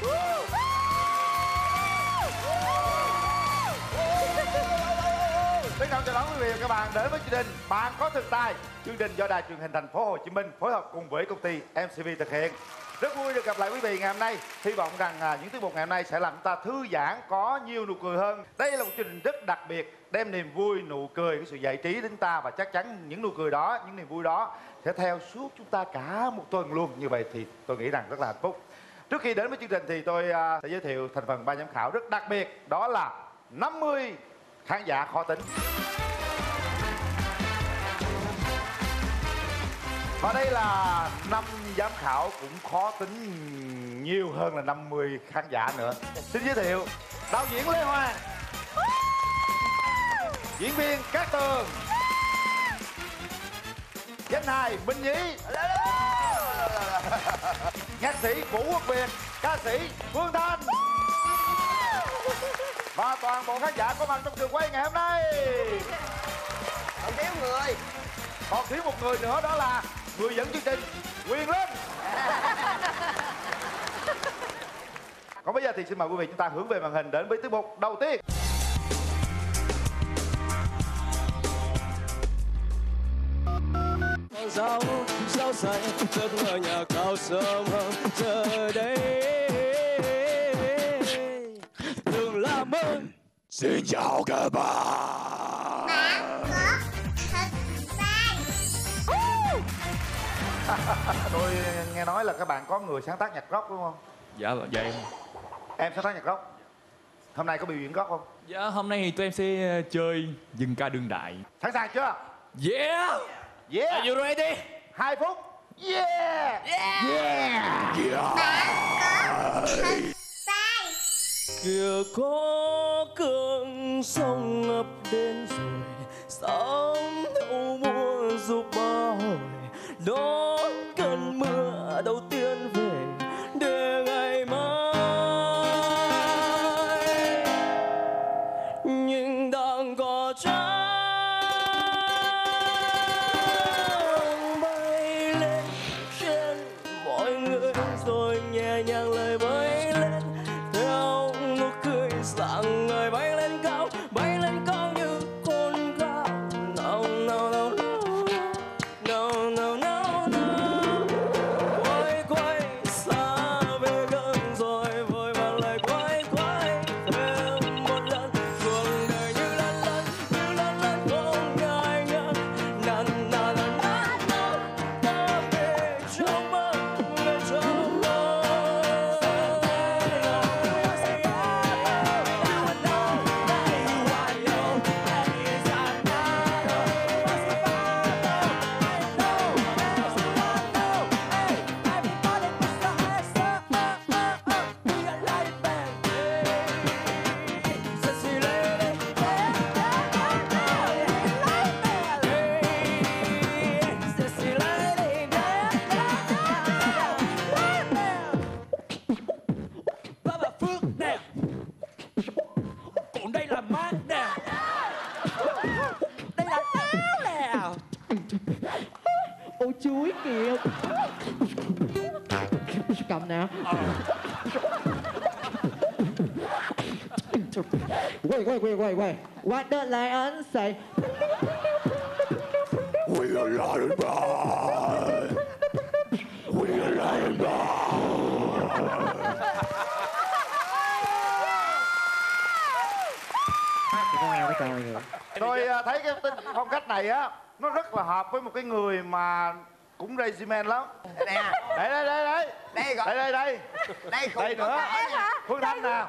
Xin chào đón quý vị và các bạn đến với chương trình Bạn Có Thực Tài. Chương trình do Đài Truyền hình Thành phố Hồ Chí Minh phối hợp cùng với công ty MCV thực hiện. Rất vui được gặp lại quý vị ngày hôm nay. Hy vọng rằng những tiết mục ngày hôm nay sẽ làm chúng ta thư giãn, có nhiều nụ cười hơn. Đây là một chương trình rất đặc biệt, đem niềm vui, nụ cười, cái sự giải trí đến chúng ta, và chắc chắn những nụ cười đó, những niềm vui đó sẽ theo suốt chúng ta cả một tuần luôn. Như vậy thì tôi nghĩ rằng rất là hạnh phúc. Trước khi đến với chương trình thì tôi sẽ giới thiệu thành phần ban giám khảo rất đặc biệt, đó là 50 khán giả khó tính. Và đây là 5 giám khảo cũng khó tính nhiều hơn là 50 khán giả nữa. Xin giới thiệu đạo diễn Lê Hoàng, diễn viên Cát Tường, danh hài Minh Nhí, nhạc sĩ Vũ Quốc Việt, ca sĩ Phương Thanh và toàn bộ khán giả có mặt trong trường quay ngày hôm nay. Còn thiếu người. Còn thiếu một người nữa, đó là người dẫn chương trình Quyền Linh. Còn bây giờ thì xin mời quý vị chúng ta hướng về màn hình đến với tiết mục đầu tiên. Sao say giấc mơ nhà cao sớm hơn giờ đây đừng làm ơn. Xin chào các bạn. Tôi nghe nói là các bạn có người sáng tác nhạc rock đúng không? Dạ em. Em sáng tác nhạc rock. Hôm nay có biểu diễn rock không? Dạ hôm nay thì tụi em sẽ chơi dân ca đương đại. Sẵn sàng chưa? Yeah. Yeah. Are you ready? 2 phút. Yeah. Yeah. Yeah. Kìa có cơn sông ngập đến rồi, sóng thâu mùa giúp ba hồi đón cơn mưa đầu tiên về để ngày mai nhưng đang có trăng bay lên trên mọi người rồi nhẹ nhàng lời bay lên theo nụ cười rạng ngời bay lên cao như con gà. No no no no no no no. Quay quay xa về gần rồi vội vàng lại quay thêm một lần. Cuộc đời như lần không ngại ngần. Na na na na na ta về trong mơ về trong mơ. Baba Phước nè, còn đây là Mát nè, đây là Táo nè. Ô chuối kìa. Cầm nè. Quay. What the lion say? We are lion bar. We are lion Tôi thấy cái phong cách này á, nó rất là hợp với một cái người mà cũng crazy man lắm. Nè. Đây. Đây gọi. Đây nữa. Phương Thanh nè.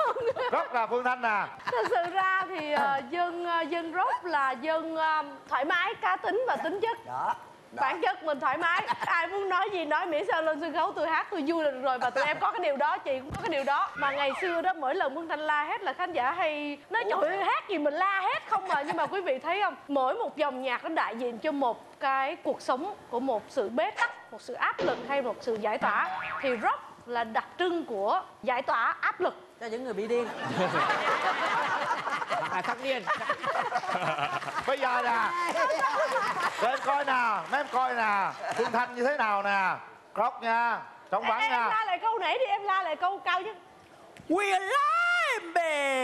Rất là Phương Thanh nè. Thật sự ra thì dân rock là dân thoải mái, cá tính và tính chất. Đó. Bản chất mình thoải mái, ai muốn nói gì nói, miễn sao lên sân khấu tôi hát tôi vui là được rồi. Và tụi em có cái điều đó, chị cũng có cái điều đó. Mà ngày xưa đó mỗi lần Phương Thanh la hét là khán giả hay nói trời ơi hát gì mình la hét không mà. Nhưng mà quý vị thấy không, mỗi một dòng nhạc nó đại diện cho một cái cuộc sống của một sự bế tắc, một sự áp lực hay một sự giải tỏa. Thì rock là đặc trưng của giải tỏa áp lực cho những người bị điên. Phát điên. Bây giờ nè, để em coi nè, mấy em coi nè, Phương Thanh như thế nào nè. Rock nha, trống vắng em nha. la lại câu nãy đi, em la lại câu cao nhất. We're alive, baby.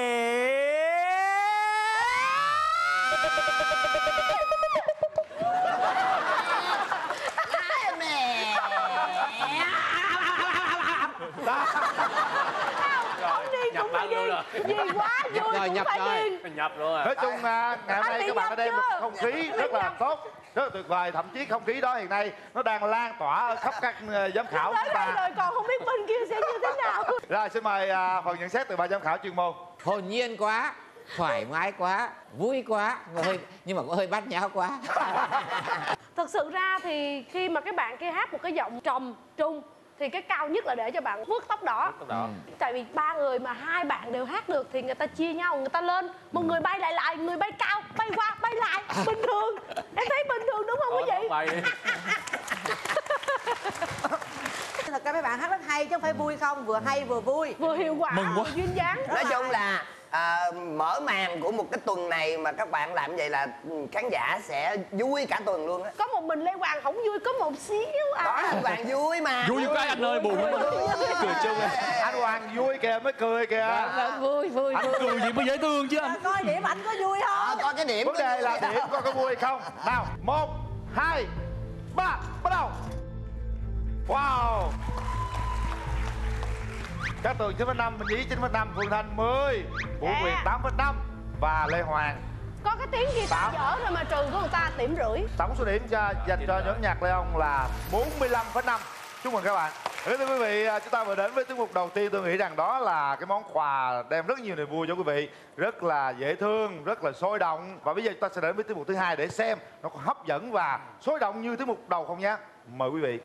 Không điên cũng phải điên. Điên quá, vui rồi, cũng nhập phải rồi. điên. Nhập luôn rồi. Nói chung ngày hôm nay Anh bị các bạn đã nhập đem một chưa? không khí rất là tốt, rất là tuyệt vời. Thậm chí không khí đó hiện nay nó đang lan tỏa ở khắp các giám khảo của Tới chúng đây ta. rồi còn không biết bên kia sẽ như thế nào. Rồi xin mời phần nhận xét từ ban giám khảo chuyên môn. Hồn nhiên quá, thoải mái quá, vui quá, nhưng mà cũng hơi bát nháo quá. Thật sự ra thì khi mà các bạn kia hát một cái giọng trầm trung thì cái cao nhất là để cho bạn vuốt tóc đỏ. Tại vì ba người mà hai bạn đều hát được thì người ta chia nhau, người ta lên. Một người bay lại, người bay cao, bay qua, bay lại. Bình thường. Em thấy bình thường đúng không quý vị? Bay đi. Thật ra mấy bạn hát rất hay chứ không phải vui không, vừa hay vừa vui. Vừa hiệu quả, vừa duyên dáng. Nói chung là mở màn của một cái tuần này mà các bạn làm vậy là khán giả sẽ vui cả tuần luôn á. Có một mình Lê Hoàng không vui, có một xíu Đó, anh Hoàng vui mà. Vui cái anh ơi, buồn lắm. Cười chung à. Anh Hoàng vui kìa mới cười kìa. Vui. Anh cười gì mới dễ thương chứ anh. Coi điểm ảnh có vui không? Coi cái điểm. Vấn đề là điểm có vui hay không. Nào 1, 2, 3 bắt đầu. Wow. Cát Tường 9,5, Minh Nhí 9,5, Phương Thanh 10, Vũ Quyền 8,5 và Lê Hoàng. Có cái tiếng guitar dở rồi mà trừ của người ta điểm rưỡi. Tổng số điểm dành cho nhóm nhạc Lê Ông là 45,5. Chúc mừng các bạn. Thưa quý vị, chúng ta vừa đến với tiết mục đầu tiên. Tôi nghĩ rằng đó là cái món quà đem rất nhiều niềm vui cho quý vị, rất là dễ thương, rất là sôi động. Và bây giờ chúng ta sẽ đến với tiết mục thứ hai để xem nó có hấp dẫn và sôi động như tiết mục đầu không nhé. Mời quý vị.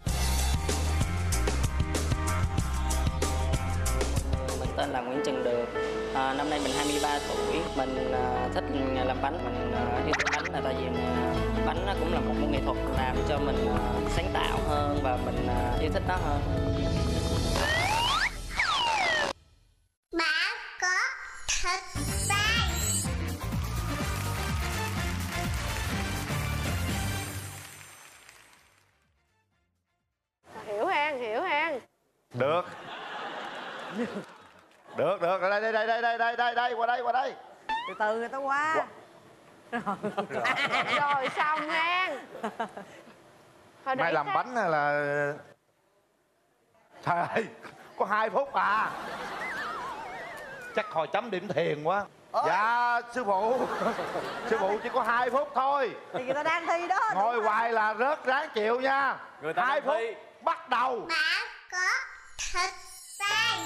Mình tên là Nguyễn Trần Được. Năm nay mình 23 tuổi. Mình thích nghề làm bánh. Mình yêu thích bánh là tại vì bánh nó cũng là một môn nghệ thuật làm cho mình sáng tạo hơn và mình yêu thích nó hơn. Bạn có thật sai. Hiểu han. Được. Được, đây, qua đây. Từ từ người ta qua. Rồi xong han. Mai làm bánh hay là... Trời ơi, có 2 phút à. Chắc hồi chấm điểm thiền quá. Dạ, sư phụ. Sư phụ chỉ có 2 phút thôi. Thì người ta đang thi đó. Ngồi hoài là rớt, ráng chịu nha. Người ta 2 đang phút, thi. bắt đầu. Bạn có thật sai.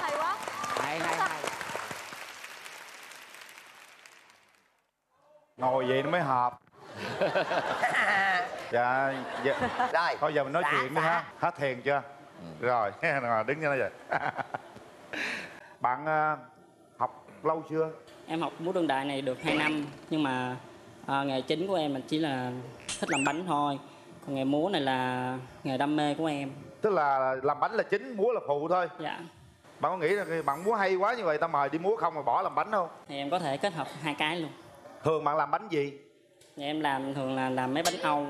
Hay quá. Hay. Ngồi vậy nó mới hợp. Dạ, Rồi. thôi giờ mình nói Dạ, chuyện đi ha. Hết thiền chưa? Rồi, đứng cho nó vậy. Bạn học lâu chưa? Em học múa đương đại này được 2 năm, nhưng mà nghề chính của em là chỉ là thích làm bánh thôi. Còn nghề múa này là nghề đam mê của em. Tức là làm bánh là chính, múa là phụ thôi. Dạ. Bạn có nghĩ là bạn múa hay quá như vậy ta mời đi múa không mà bỏ làm bánh không? Thì em có thể kết hợp hai cái luôn. Thường bạn làm bánh gì? Dạ, em thường là làm mấy bánh Âu,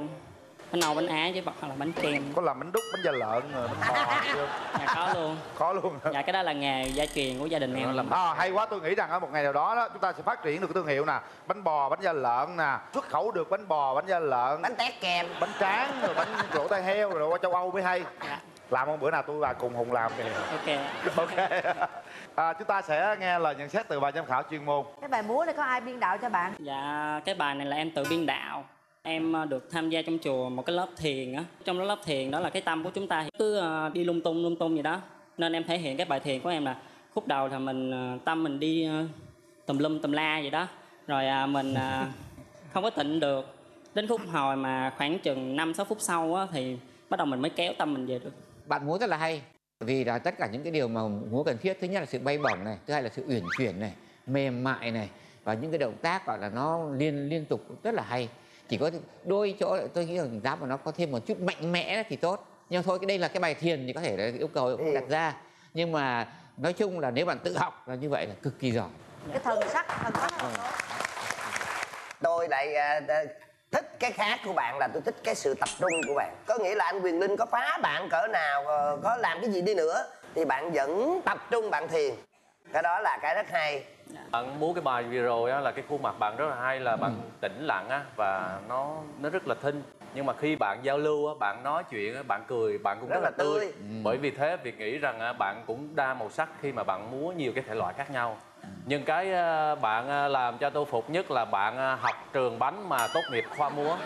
bánh Á chứ hoặc là bánh kem. Có làm bánh đúc, bánh da lợn, bánh bò chưa? Dạ có luôn. Có luôn. Dạ cái đó là nghề gia truyền của gia đình em. Hay quá, tôi nghĩ rằng ở một ngày nào đó chúng ta sẽ phát triển được cái thương hiệu nè, bánh bò, bánh da lợn nè, xuất khẩu được bánh bò, bánh da lợn, Bánh tét kem. bánh tráng, rồi bánh rổ tai heo rồi qua châu Âu mới hay. Dạ. Làm không, bữa nào tôi và cùng Hùng làm. Ok. Ok. Chúng ta sẽ nghe lời nhận xét từ ban giám khảo chuyên môn. Cái bài múa này có ai biên đạo cho bạn? Dạ cái bài này là em tự biên đạo. Em được tham gia trong chùa một cái lớp thiền á. Trong lớp thiền đó là cái tâm của chúng ta cứ đi lung tung vậy đó. Nên em thể hiện cái bài thiền của em là khúc đầu thì mình tâm mình đi tùm lum tùm la vậy đó. Rồi mình không có tịnh được. Đến khúc hồi mà khoảng chừng 5-6 phút sau á, thì bắt đầu mình mới kéo tâm mình về được. Bạn múa rất là hay. Vì là tất cả những cái điều mà múa cần thiết, thứ nhất là sự bay bổng này, thứ hai là sự uyển chuyển này, mềm mại này, và những cái động tác gọi là nó liên tục rất là hay. Chỉ có đôi chỗ tôi nghĩ rằng giáp mà nó có thêm một chút mạnh mẽ thì tốt. Nhưng thôi cái đây là cái bài thiền thì có thể là yêu cầu cũng đặt ra. Nhưng mà nói chung là nếu bạn tự học là như vậy là cực kỳ giỏi. Cái thần sắc là tốt. Tôi lại thích cái khác của bạn là tôi thích cái sự tập trung của bạn. Có nghĩa là anh Quyền Linh có phá bạn cỡ nào, có làm cái gì đi nữa thì bạn vẫn tập trung bạn thiền. Cái đó là cái rất hay. Bạn múa cái bài vừa rồi á, là cái khuôn mặt bạn rất là hay, là bạn tĩnh lặng á, và nó rất là thinh. Nhưng mà khi bạn giao lưu á, bạn nói chuyện á, bạn cười, bạn cũng rất là tươi. Bởi vì thế Việt nghĩ rằng á, bạn cũng đa màu sắc khi mà bạn múa nhiều cái thể loại khác nhau. Nhưng cái bạn làm cho tôi phục nhất là bạn học trường bánh mà tốt nghiệp khoa múa.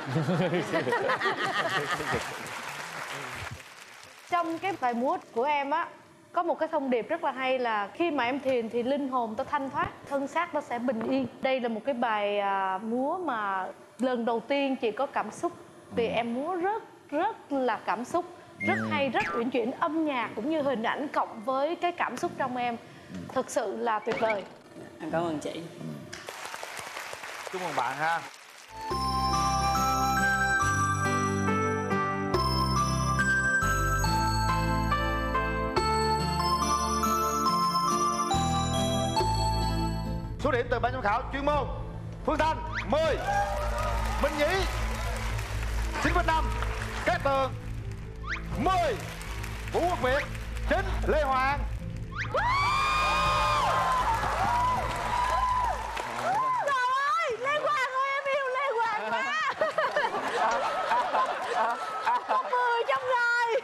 Trong cái bài múa của em á, có một cái thông điệp rất là hay là khi mà em thiền thì linh hồn ta thanh thoát, thân xác nó sẽ bình yên. Đây là một cái bài múa mà lần đầu tiên chị có cảm xúc, vì em múa rất là cảm xúc, rất hay, rất uyển chuyển, âm nhạc cũng như hình ảnh cộng với cái cảm xúc trong em thực sự là tuyệt vời. Em cảm ơn chị. Chúc mừng bạn ha. Số điểm từ ban giám khảo chuyên môn: Phương Thanh 10, Minh Nhí 9,5, Cát Tường 10, Vũ Quốc Việt 9, Lê Hoàng. Trời ơi, Lê Hoàng ơi, em yêu Lê Hoàng quá. Một 10 trong rồi.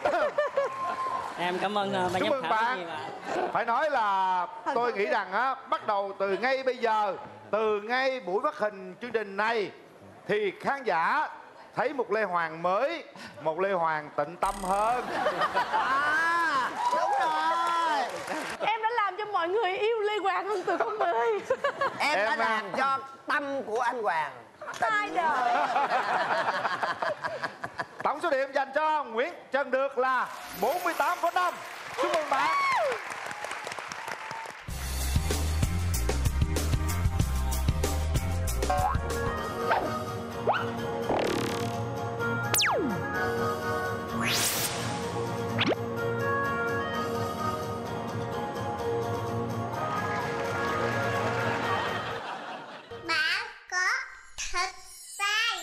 Em cảm ơn ban giám khảo rất nhiều ạ. Phải nói là tôi nghĩ rằng á, bắt đầu từ ngay bây giờ, từ ngay buổi phát hình chương trình này thì khán giả thấy một Lê Hoàng mới, một Lê Hoàng tịnh tâm hơn. Đúng rồi. Em đã làm cho mọi người yêu Lê Hoàng hơn từ con 10. Em đã làm cho tâm của anh Hoàng Hai đời. Tổng số điểm dành cho Nguyễn Trần Được là 48,5. Chúc mừng bạn. Bạn có thật sai.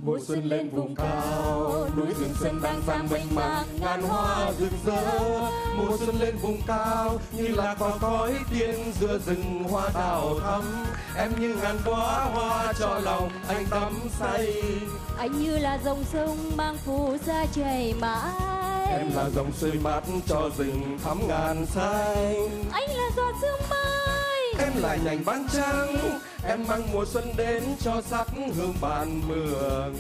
Mùa xuân lên vùng cao, núi rừng xanh đang vang mênh mang, ngàn hoa rực rỡ. Mùa xuân lên vùng cao, như là có khói tiên giữa rừng hoa đào thắm. Em như ngàn đóa hoa cho lòng anh tắm say. Anh như là dòng sông mang phù sa chảy mãi. Em là dòng sơi mát cho rừng thắm ngàn xanh. Anh là giọt sương mai. Em là nhành bán trắng, em mang mùa xuân đến cho sắc hương bàn mường.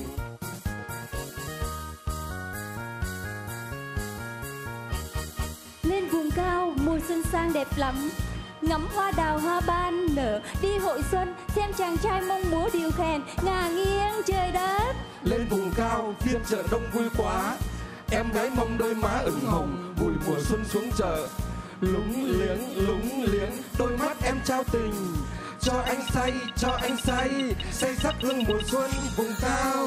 mùa xuân sang đẹp lắm. Ngắm hoa đào hoa ban nở, đi hội xuân xem chàng trai mong múa điều khen ngả nghiêng trời đất. Lên vùng cao phiên chợ đông vui quá, em gái mong đôi má ửng hồng vui mùa xuân xuống chợ. Lúng liếng đôi mắt em trao tình, cho anh say sắc hương mùa xuân vùng cao.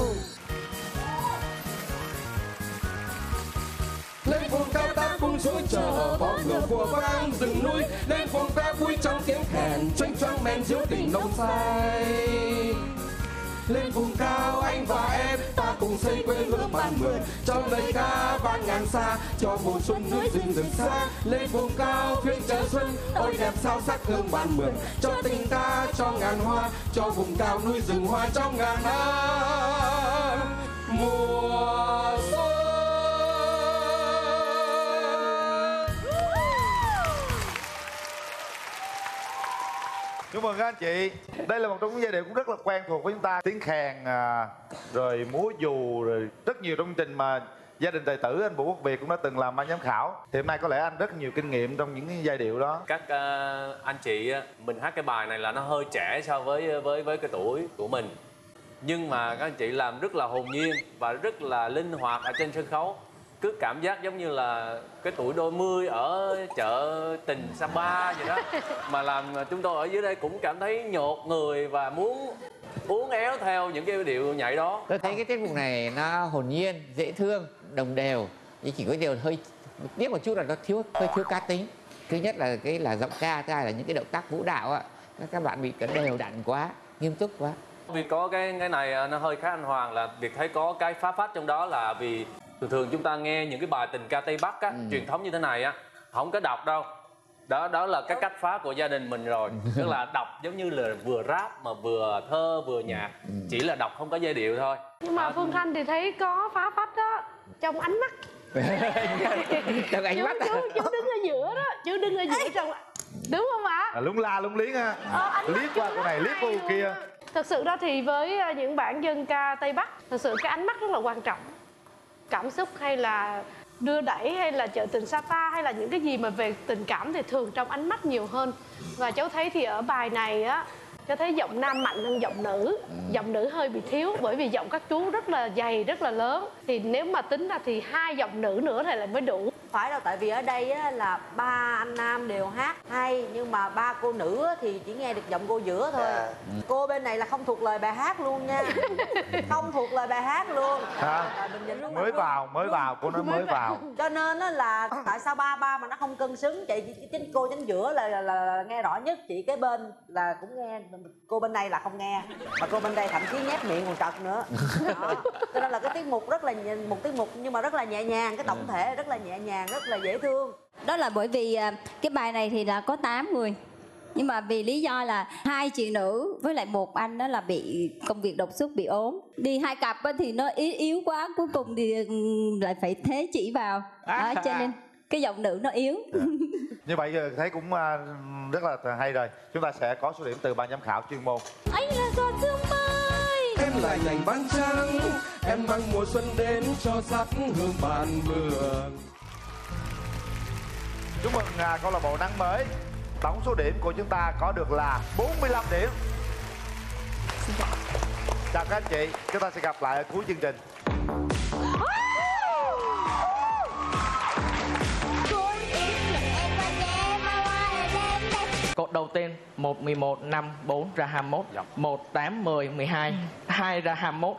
Lên vùng cao ta cùng xuống chợ, bó ngựa của vang rừng núi. Lên vùng cao vui trong tiếng kèn, choang choang men diếu tình nồng say. Lên vùng cao anh và em ta cùng xây quê hương bản mường, cho lời ca vang ngàn xa, cho mùa xuân núi rừng xa. Lên vùng cao phiên chợ xuân, ôi đẹp sao sắc hương bản mường, cho tình ta cho ngàn hoa, cho vùng cao núi rừng hoa trong ngàn năm mùa xuân. Chúc mừng các anh chị. Đây là một trong những giai điệu cũng rất là quen thuộc với chúng ta. Tiếng kèn, rồi múa dù, rồi rất nhiều trong chương trình mà gia đình tài tử anh Vũ Quốc Việt cũng đã từng làm ban giám khảo. Thì hôm nay có lẽ anh rất nhiều kinh nghiệm trong những giai điệu đó. Các anh chị mình hát cái bài này là nó hơi trẻ so với cái tuổi của mình, nhưng mà các anh chị làm rất là hồn nhiên và rất là linh hoạt ở trên sân khấu. Cứ cảm giác giống như là cái tuổi đôi mươi ở chợ tình Sapa vậy đó. Mà làm chúng tôi ở dưới đây cũng cảm thấy nhột người và muốn uốn éo theo những cái điệu nhảy đó. Tôi thấy cái tiết mục này nó hồn nhiên, dễ thương, đồng đều. Nhưng chỉ có điều hơi tiếc một chút là nó hơi thiếu cá tính. Thứ nhất là cái là giọng ca, thứ hai là những cái động tác vũ đạo ạ. Các bạn bị cái đều đặn quá, nghiêm túc quá. Vì có cái này nó hơi khác anh Hoàng, là việc thấy có cái phá phách trong đó là vì thường chúng ta nghe những cái bài tình ca Tây Bắc á, truyền thống như thế này á, không có đọc đâu. Đó là cái cách phá của gia đình mình rồi. Tức là đọc giống như là vừa rap mà vừa thơ vừa nhạc, chỉ là đọc không có giai điệu thôi. Nhưng mà Phương Thanh thì thấy có phá phách đó trong ánh mắt. Trong ánh mắt chú đứng ở giữa đó, chú đứng ở giữa trong, đúng không ạ? Lúng la lúng liếng ha, liếc qua cô này liếc qua cô kia. Thật sự đó thì với những bản dân ca Tây Bắc, thật sự cái ánh mắt rất là quan trọng. Cảm xúc hay là đưa đẩy hay là chợ tình Sapa hay là những cái gì mà về tình cảm thì thường trong ánh mắt nhiều hơn. Và cháu thấy thì ở bài này á, cháu thấy giọng nam mạnh hơn giọng nữ. Giọng nữ hơi bị thiếu bởi vì giọng các chú rất là dày, rất là lớn. Thì nếu mà tính ra thì 2 giọng nữ nữa thì lại mới đủ. Phải đâu, tại vì ở đây á, là 3 anh nam đều hát hay, nhưng mà 3 cô nữ á, thì chỉ nghe được giọng cô giữa thôi. Cô bên này là không thuộc lời bài hát luôn nha. Không thuộc lời bài hát luôn. Mới vào, cô nói mới vào. Cho nên á, là tại sao ba mà nó không cân xứng. Chị chính cô chính giữa là nghe rõ nhất, chị cái bên là cũng nghe, cô bên đây là không nghe, mà cô bên đây thậm chí nhét miệng còn trật nữa. Đó. Cho nên là cái tiết mục rất là một tiết mục nhưng mà rất là nhẹ nhàng, cái tổng thể rất là nhẹ nhàng, rất là dễ thương. Đó là bởi vì cái bài này thì là có 8 người, nhưng mà vì lý do là 2 chị nữ với lại 1 anh đó là bị công việc đột xuất, bị ốm, đi 2 cặp thì nó yếu quá, cuối cùng thì lại phải thế chỉ vào đó, cho nên cái giọng nữ nó yếu. Như vậy giờ thấy cũng rất là hay rồi. Chúng ta sẽ có số điểm từ ban giám khảo chuyên môn. Anh là giọt sương mai, Em là nhành ban trắng, em mang mùa xuân đến cho sắc hương bản mường. Chúc mừng câu lạc bộ Nắng Mới. Tổng số điểm của chúng ta có được là 45 điểm. Chào các anh chị, chúng ta sẽ gặp lại ở cuối chương trình. Cột đầu tiên 1, 11, 5, 4 ra 21, 1, 8, 10, 12, 2 ra 21.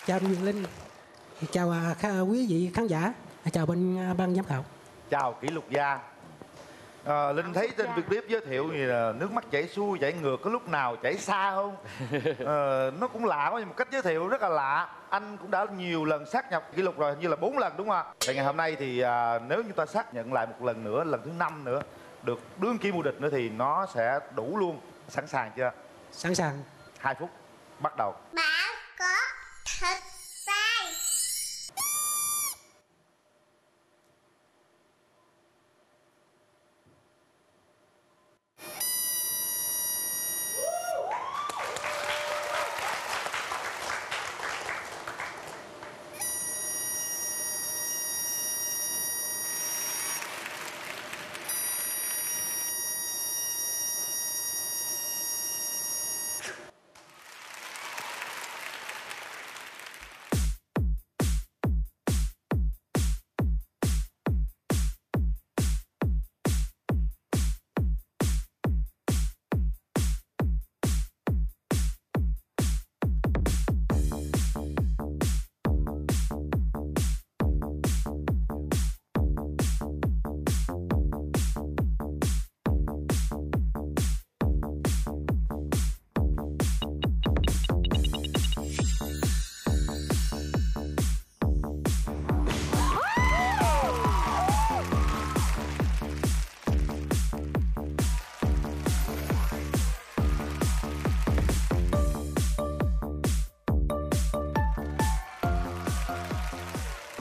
Chào anh Quyền Linh, chào quý vị khán giả, chào bên ban giám khảo. Chào kỷ lục gia. Linh thấy trên clip giới thiệu gì là nước mắt chảy xuôi chảy ngược, có lúc nào chảy xa không? Nó cũng lạ quá, nhưng một cách giới thiệu rất là lạ. Anh cũng đã nhiều lần xác nhập kỷ lục rồi, hình như là 4 lần đúng không ạ? Thì ngày hôm nay thì nếu chúng ta xác nhận lại một lần nữa, lần thứ 5 nữa, được đương kim vô địch nữa thì nó sẽ đủ luôn. Sẵn sàng chưa? Sẵn sàng. 2 phút bắt đầu. Bạn có thật sai.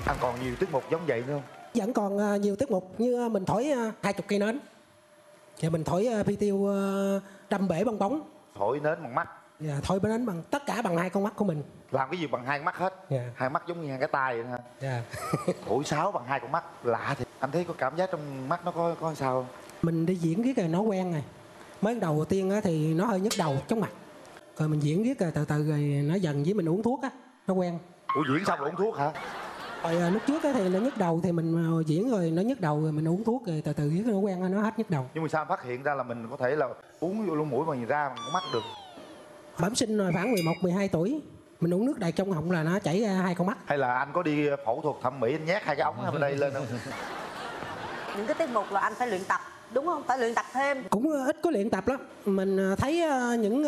Anh còn nhiều tiết mục giống vậy nữa không? Vẫn còn nhiều tiết mục như mình thổi 20 cây nến, và mình thổi phi tiêu đâm bể bong bóng. Thổi nến bằng mắt. Dạ, thổi nến bằng tất cả bằng 2 con mắt của mình. Làm cái gì bằng 2 mắt hết. Dạ. 2 mắt giống như 2 cái tay vậy ha. Dạ. Thổi sáo bằng 2 con mắt lạ thì anh thấy có cảm giác trong mắt nó có sao không? Mình đi diễn riết rồi nó quen rồi. Mới đầu tiên á thì nó hơi nhức đầu chóng mặt, rồi mình diễn riết rồi từ từ rồi nó dần với mình uống thuốc á nó quen. Ủa diễn xong rồi uống thuốc hả? Rồi lúc trước á thì nó nhức đầu thì mình diễn rồi nó nhức đầu rồi mình uống thuốc rồi từ từ riết nó quen nó hết nhức đầu. Nhưng mà sao phát hiện ra là mình có thể là uống vô lỗ mũi mà nhìn ra bằng con mắt được? Bẩm sinh rồi khoảng 11, 12 tuổi mình uống nước đầy trong họng là nó chảy ra 2 con mắt. Hay là anh có đi phẫu thuật thẩm mỹ anh nhét 2 cái ống bên đây lên không? Những cái tiết mục là anh phải luyện tập đúng không? Phải luyện tập thêm. Cũng ít có luyện tập lắm. Mình thấy những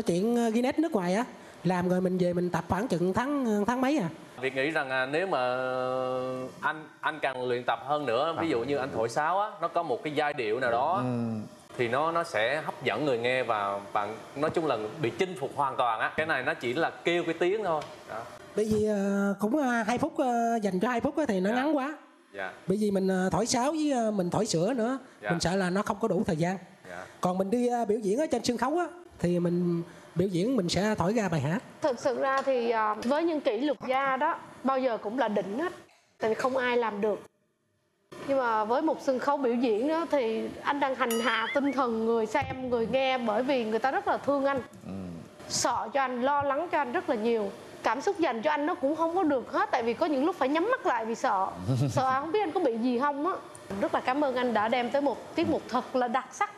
chuyện Guinness nước ngoài á làm rồi mình về mình tập khoảng chừng tháng mấy à. Việt nghĩ rằng nếu mà anh càng luyện tập hơn nữa, ví dụ như anh thổi sáo á, nó có một cái giai điệu nào đó thì nó sẽ hấp dẫn người nghe và bạn nói chung là bị chinh phục hoàn toàn á. Cái này nó chỉ là kêu cái tiếng thôi. Đó. Bởi vì cũng 2 phút dành cho 2 phút thì nó ngắn quá. Dạ. Bởi vì mình thổi sáo với mình thổi sữa nữa, mình sợ là nó không có đủ thời gian. Còn mình đi biểu diễn ở trên sân khấu á thì mình biểu diễn mình sẽ thổi ra bài hát. Thực sự ra thì với những kỷ lục gia đó bao giờ cũng là đỉnh hết, tại vì không ai làm được. Nhưng mà với một sân khấu biểu diễn đó thì anh đang hành hạ tinh thần người xem, người nghe, bởi vì người ta rất là thương anh, sợ cho anh, lo lắng cho anh rất là nhiều. Cảm xúc dành cho anh nó cũng không có được hết, tại vì có những lúc phải nhắm mắt lại vì sợ không biết anh có bị gì không á. Rất là cảm ơn anh đã đem tới một tiết mục thật là đặc sắc,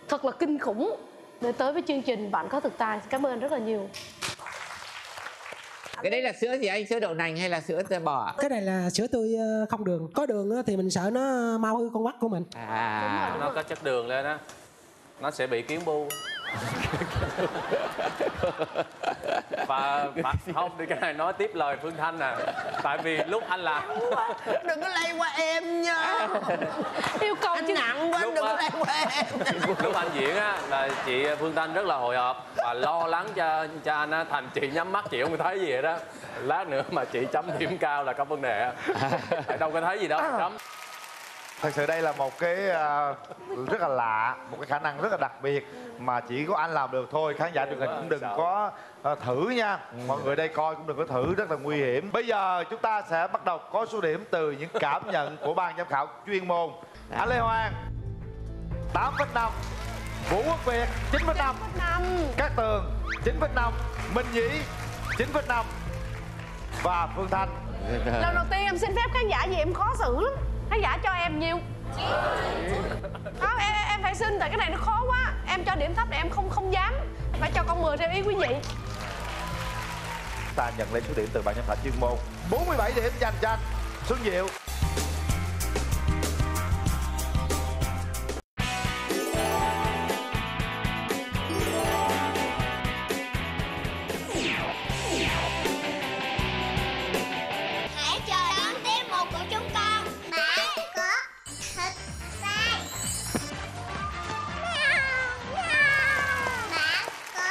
thật là kinh khủng để tới với chương trình Bạn Có Thực Tài. Cảm ơn anh rất là nhiều. Cái đấy là sữa gì anh? Sữa đậu nành hay là sữa tươi bò? Cái này là sữa tươi không đường. Có đường thì mình sợ nó mau hư con mắt của mình. Nó có chất đường lên á, nó sẽ bị kiến bu. và không thì cái này nói tiếp lời Phương Thanh nè, tại vì lúc anh làm đừng có lay qua em nha, yêu cầu anh nặng quá, đừng có lay qua em. Lúc anh diễn á là chị Phương Thanh rất là hồi hộp và lo lắng cho anh á, thành chị nhắm mắt chị không thấy gì vậy đó. Lát nữa mà chị chấm điểm cao là có vấn đề á. Đâu có thấy gì đâu chấm. Thật sự đây là một cái rất là lạ, một cái khả năng rất là đặc biệt mà chỉ có anh làm được thôi. Khán giả truyền hình cũng đừng có thử nha. Mọi người đây coi cũng đừng có thử, rất là nguy hiểm. Bây giờ chúng ta sẽ bắt đầu có số điểm từ những cảm nhận của ban giám khảo chuyên môn. Anh Lê Hoàng 8,5, Vũ Quốc Việt 9,5, Cát Tường 9,5, Minh Nhĩ 9,5 và Phương Thanh. Lần đầu tiên em xin phép khán giả gì em khó xử lắm. Khán giả cho em nhiều. Không, em phải xin, tại cái này nó khó quá. Em cho điểm thấp thì em không dám. Phải cho con 10 theo ý quý vị. Ta nhận lấy số điểm từ ban giám khảo chuyên môn 47 điểm dành cho anh Xuân Diệu. Hãy chờ đón tiết mục của chúng con. Bạn có thật sai. Bạn có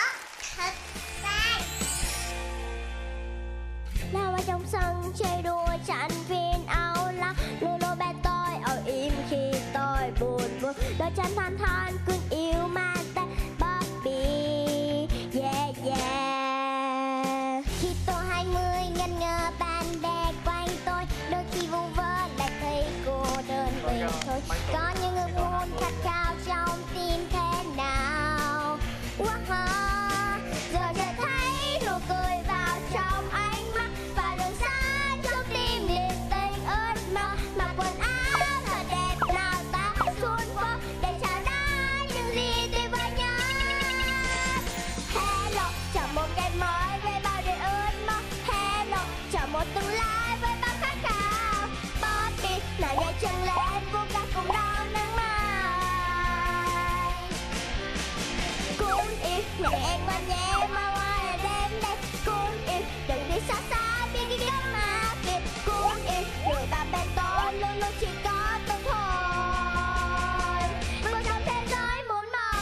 thon thon cưng yêu mang tên Bobby. Yeah yeah. Khi tôi 20 ngần ngơ bạn bè quanh tôi, đôi khi vu vơ lại thấy cô đơn mình thôi. Có những ước muốn khát khao trong tim thế nào. Wow. Giờ sẽ thấy nụ cười vào trong ánh mắt và đường xa trong tim niềm tình ước mơ. Mặc quần áo thật đẹp nào ta xuân phố để chào đón những gì tuyệt vời nhất. Hello, chào một ngày mới với bao điều ước mơ. Hello, chào một tương lai với bao khát khao. Bobby, nào nhảy chân lên vô ca cùng đón nắng mai. Cũng yêu ngày em ngoan nhẹ mà ngoài là đêm đây. Cũng yêu đừng đi xa xa biết đi gấp mà kịp. Cũng yêu người ta bên tôi luôn luôn chỉ có tôi thôi. Bước trong thế giới muôn màu.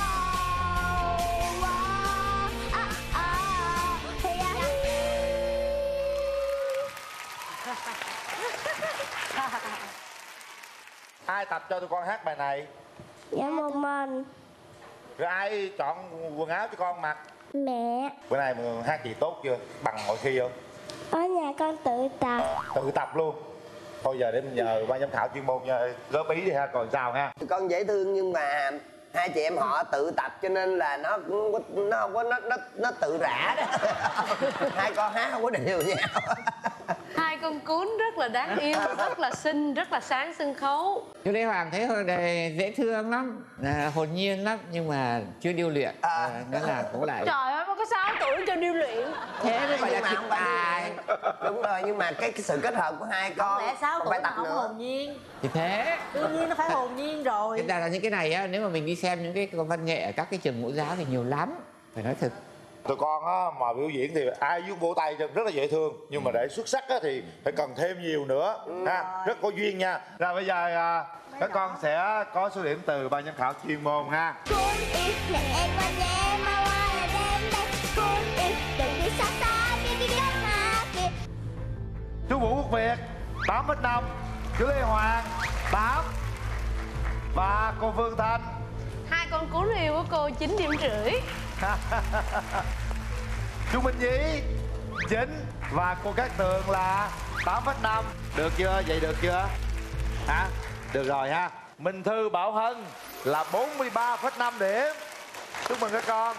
Ai tập cho tụi con hát bài này? Dạ một mình. Rồi ai chọn quần áo cho con mặc? Mẹ. Bữa nay mà hát gì tốt chưa? Bằng mọi khi không? Ở nhà con tự tập. Tự tập luôn. Thôi giờ để mình nhờ ban giám khảo chuyên môn nha, góp ý đi ha, còn sao ha. Con dễ thương nhưng mà hai chị em họ tự tập cho nên là nó không có nó tự rã đó. Hai con hát không có đều nhau. Hai con cún rất là đáng yêu, rất là xinh, rất là sáng sân khấu. Chú Lê Hoàng thấy dễ thương lắm, hồn nhiên lắm nhưng mà chưa điêu luyện. Nên là cũng lại. Trời ơi, có 6 tuổi cho điêu luyện. Thế mới phải là không phải đúng rồi, nhưng mà cái sự kết hợp của hai con Không lẽ 6 tuổi phải mà tập không nữa. hồn nhiên? Thì thế. Đương nhiên nó phải hồn nhiên rồi. Thực ra là những cái này á, nếu mà mình đi xem những cái văn nghệ ở các cái trường mẫu giáo thì nhiều lắm, phải nói thực. Tụi con á mà biểu diễn thì ai vuốt vỗ tay rất là dễ thương, nhưng mà để xuất sắc á thì phải cần thêm nhiều nữa ha, rất có duyên nha. Rồi bây giờ các con sẽ có số điểm từ ban giám khảo chuyên môn ha. Cũng yêu ngày em ngoan nhẹ mà ngoài là đêm đây. Cũng yêu đừng đi xa xa biết đi gấp mà kịp. Chú Vũ Quốc Việt 8,5, chú Lê Hoàng 8 và cô Phương Thanh. Hai con cún yêu của cô 9,5 điểm. Chú Minh Nhí 9 và cô Cát Tường là 8,5. Được chưa? Vậy được chưa? Hả? Được rồi ha. Minh Thư Bảo Hân là 43,5 điểm. Chúc mừng các con.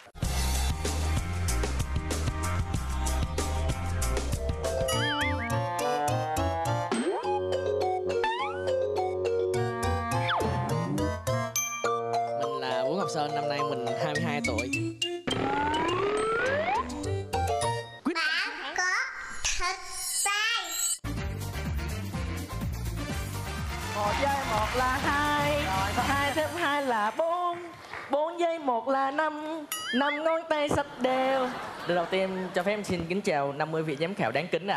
Mình là Vũ Ngọc Sơn, năm nay mình 22 tuổi. Bạn có thật sai. 1 giây 1 là 2, 2 thêm 2 là 4, 4 giây 1 là 5, 5 ngón tay sắp đều. Lần đầu tiên cho phép em xin kính chào 50 vị giám khảo đáng kính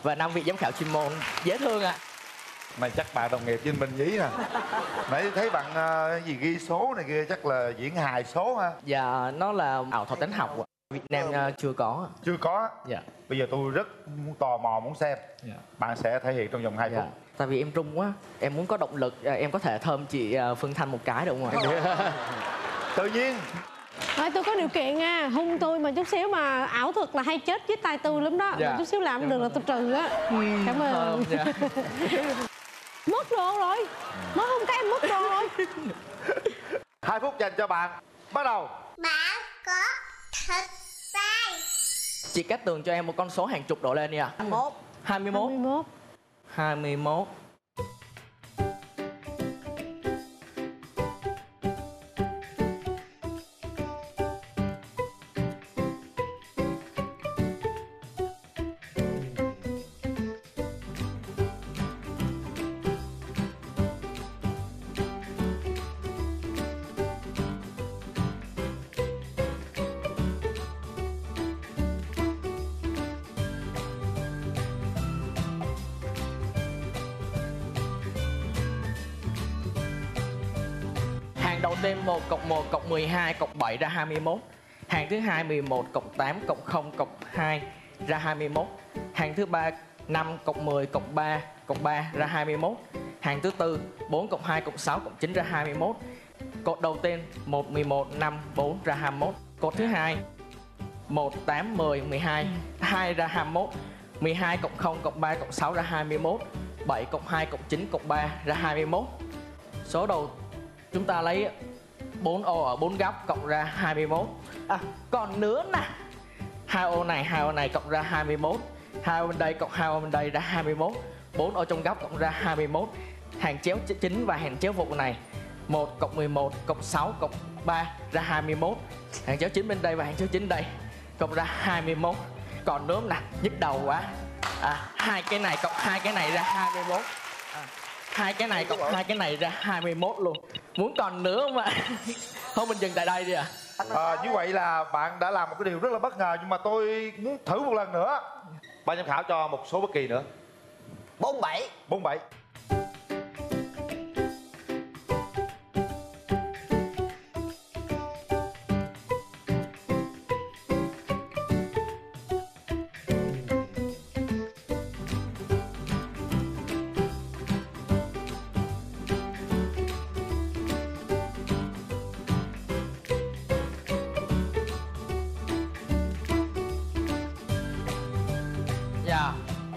và 5 vị giám khảo chuyên môn dễ thương Này chắc bạn đồng nghiệp với Minh Nhí nè. Nãy thấy bạn gì ghi số này kia chắc là diễn hài số ha. Dạ, nó là ảo thuật đánh học Việt Nam chưa có. Chưa có. Dạ. Bây giờ tôi rất tò mò muốn xem. Dạ. Bạn sẽ thể hiện trong vòng 2 phút. Tại vì em run quá, em muốn có động lực, em có thể thơm chị Phương Thanh một cái được không ạ? Tự nhiên. Thôi tôi có điều kiện nha, hung tôi mà chút xíu mà ảo thuật là hay chết với tay tôi lắm đó. Dạ. Mà chút xíu làm không được là tôi trừ á. Cảm ơn. Dạ. Mất đồ rồi, mới hung cái em mất đồ rồi. 2 phút dành cho bạn. Bắt đầu. Bạn có thật sai. Chị Cát Tường cho em một con số hàng chục độ lên đi ạ. 21. 21. 21. Hàng đầu tiên 1 cộng 1 cộng 12 cộng 7 ra 21. Hàng thứ hai 11 cộng 8 cộng 0 cộng 2 ra 21. Hàng thứ ba 5 cộng 10 cộng 3 ra 21. Hàng thứ tư 4 cộng 2 cộng 6 cộng 9 ra 21. Cột đầu tiên 1, 11, 5, 4 ra 21. Cột thứ hai 1, 8, 10, 12, 2 ra 21. 12 cộng 0 cộng 3 cộng 6 ra 21. 7 cộng 2 cộng 9 cộng 3 ra 21. Số đầu chúng ta lấy 4 ô ở 4 góc cộng ra 21. Còn nữa nè. 2 ô này cộng ra 21. 2 ô bên đây cộng 2 ô bên đây ra 21. 4 ô trong góc cộng ra 21. Hàng chéo chính và hàng chéo phụ này 1 cộng 11 cộng 6 cộng 3 ra 21. Hàng chéo chính bên đây và hàng chéo chính đây cộng ra 21. Còn nữa nè, nhức đầu quá. Hai cái này cộng hai cái này ra 21. Hai cái này cộng hai cái này ra 21 luôn. Muốn còn nữa mà. Thôi mình dừng tại đây đi Như vậy là bạn đã làm một cái điều rất là bất ngờ, nhưng mà tôi muốn thử một lần nữa. Ban giám khảo cho một số bất kỳ nữa. 47. 47.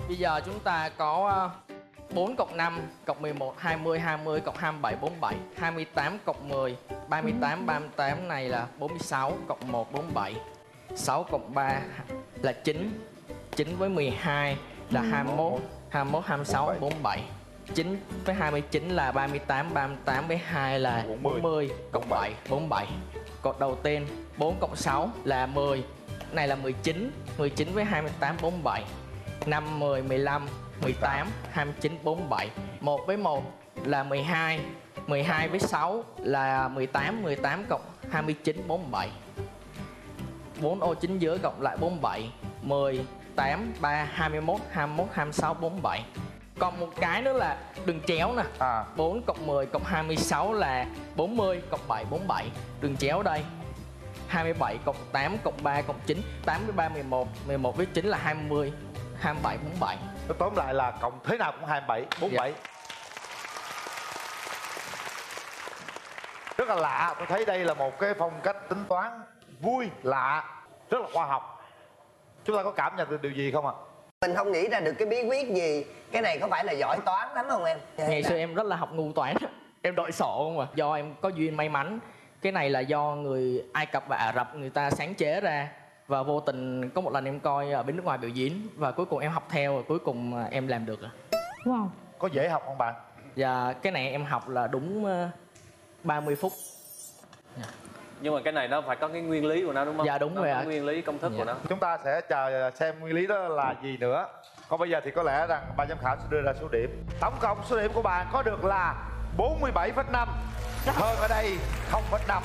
Bây giờ chúng ta có 4 cộng 5 cộng 11 20 20 cộng 27 47 28 cộng 10 38 38 này là 46 cộng 1 47 6 cộng 3 là 9 9 với 12 là 21 21 26 47 9 với 29 là 38 38 với 2 là 40 cộng 7 47. Cột đầu tiên 4 cộng 6 là 10. Này là 19 19 với 28 47. 5, 10, 15, 18, 29, 47. 1 với 1 là 12. 12 với 6 là 18. 18 cộng 29, 47. 4 ô chính giữa cộng lại 47. 10, 8, 3, 21, 21, 26, 47. Còn một cái nữa là đường chéo nè. 4 cộng 10 cộng 26 là 40 cộng 7, 47. Đường chéo đây 27 cộng 8 cộng 3 cộng 9. 8 với 3, 11. 11 với 9 là 20. 27, 47. Tóm lại là cộng thế nào cũng 27, 47. Rất là lạ, tôi thấy đây là một cái phong cách tính toán vui, lạ, rất là khoa học. Chúng ta có cảm nhận được điều gì không ạ? Mình không nghĩ ra được cái bí quyết gì. Cái này có phải là giỏi toán lắm không em? Ngày xưa em rất là học ngu toán. Em đội sổ không à. Do em có duyên may mắn. Cái này là do người Ai Cập và Ả Rập người ta sáng chế ra. Và vô tình có một lần em coi ở bên nước ngoài biểu diễn. Và cuối cùng em học theo và cuối cùng em làm được. Wow. Có dễ học không bạn? Dạ cái này em học là đúng 30 phút. Nhưng mà cái này nó phải có cái nguyên lý của nó đúng không? Dạ đúng rồi ạ. Nguyên lý công thức của nó. Chúng ta sẽ chờ xem nguyên lý đó là gì nữa. Còn bây giờ thì có lẽ rằng ban giám khảo sẽ đưa ra số điểm. Tổng cộng số điểm của bạn có được là 47,5. Hơn ở đây 0,5.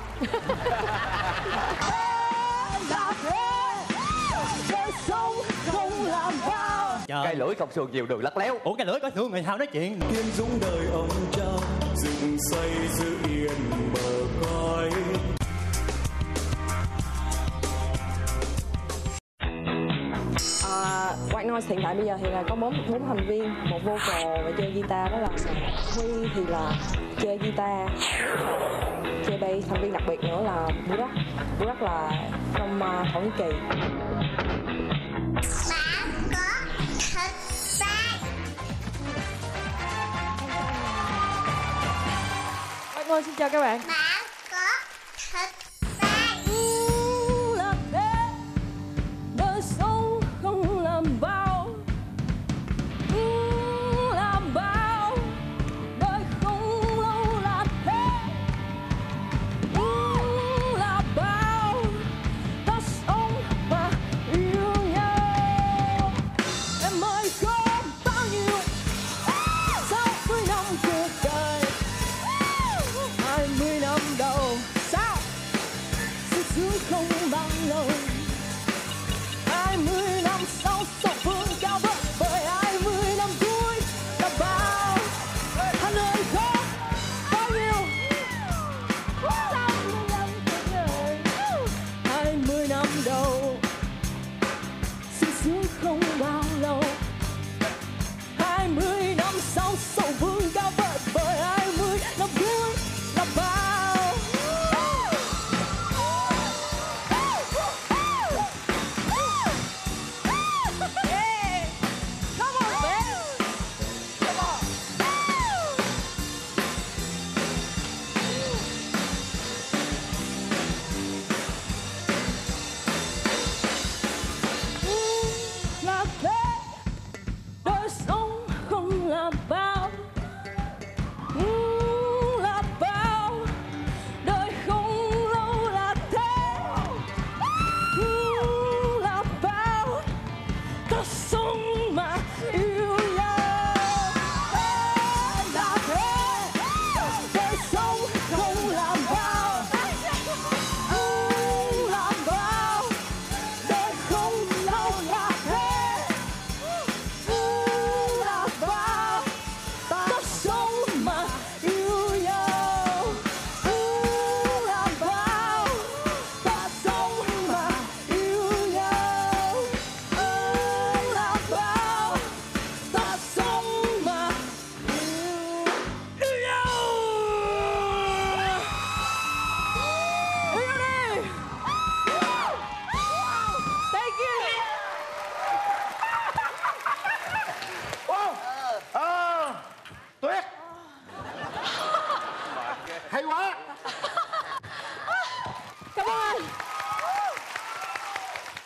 Cây lưỡi không sườn nhiều đường lắc léo. Ủa cây lưỡi có sườn người sao nói chuyện? Tiên dũng đời ông cha dựng xây giữ yên bờ cõi. White Noise hiện tại bây giờ thì là có 4 thành viên, một vocal và chơi guitar, đó là Huy thì là chơi guitar, chơi bass. Thành viên đặc biệt nữa là Burak là from Thổ Nhĩ Kỳ. White Noise xin chào các bạn.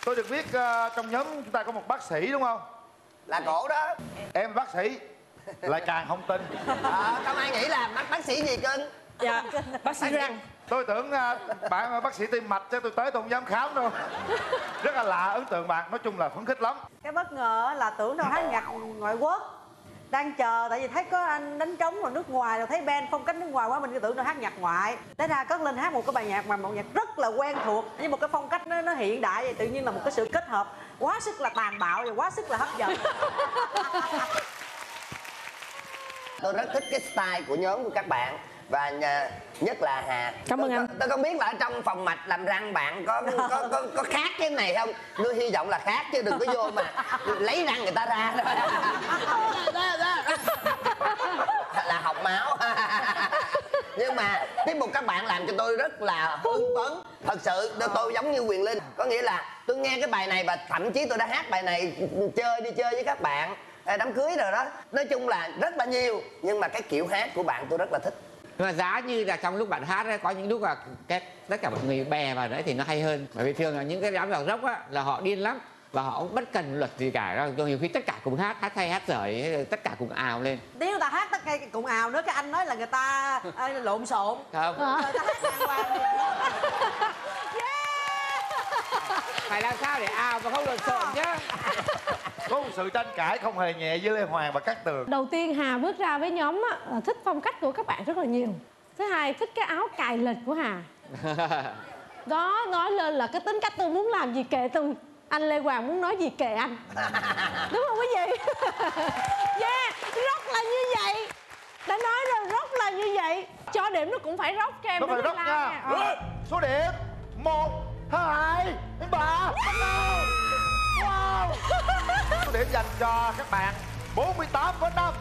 Tôi được biết trong nhóm chúng ta có một bác sĩ đúng không? Là cổ đó. Em bác sĩ lại càng không tin. Không ai nghĩ là bác sĩ gì cưng? Dạ, bác sĩ răng. Tôi tưởng bạn bác sĩ tim mạch cho tôi tới tôi không dám khám đâu. Rất là lạ, ấn tượng bạn. Nói chung là phấn khích lắm. Cái bất ngờ là tưởng đâu hát nhạc ngoại quốc. Đang chờ tại vì thấy có anh đánh trống ở nước ngoài rồi thấy band phong cách nước ngoài quá mình cứ tưởng đâu hát nhạc ngoại. Thế ra cất lên hát một cái bài nhạc mà một nhạc rất là quen thuộc với một cái phong cách nó hiện đại vậy, tự nhiên là một cái sự kết hợp quá sức là tàn bạo và quá sức là hấp dẫn. Tôi rất thích cái style của nhóm của các bạn và nhất là Hà. Cảm ơn anh. Tôi không biết là ở trong phòng mạch làm răng bạn có khác cái này không? Tôi hy vọng là khác chứ đừng có vô mà lấy răng người ta ra là học máu. Nhưng mà tiết mục các bạn làm cho tôi rất là hưng phấn. Thật sự tôi giống như Quyền Linh. Có nghĩa là tôi nghe cái bài này và thậm chí tôi đã hát bài này đi chơi với các bạn đám cưới rồi đó. Nói chung là rất là nhiều. Nhưng mà cái kiểu hát của bạn tôi rất là thích. Nhưng mà giá như là trong lúc bạn hát ấy, có những lúc là tất cả mọi người bè vào đấy thì nó hay hơn. Bởi vì thường là những cái đám nhạc rock á là họ điên lắm và họ cũng bất cần luật gì cả đâu. Nhiều khi tất cả cùng hát hay hát dở tất cả cùng ào lên. Nếu người ta hát tất cả cùng ào nữa, cái anh nói là người ta lộn xộn. Không. Người ta hát đàng hoàng. Phải làm sao để ào mà không lộn xộn chứ. Có một sự tranh cãi không hề nhẹ với Lê Hoàng và Cát Tường. Đầu tiên Hà bước ra với nhóm á, thích phong cách của các bạn rất là nhiều. Thứ hai thích cái áo cài lệch của Hà. Đó nói lên là cái tính cách tôi muốn làm gì kệ tôi. Anh Lê Hoàng muốn nói gì kệ anh. Đúng không quý vị? Yeah, rock là như vậy. Đã nói rồi, rock là như vậy. Cho điểm nó cũng phải rock cho em. Nó phải rock nha. Số điểm 1, 2, 3, bắt đầu. Wow. Số điểm dành cho các bạn 48,5.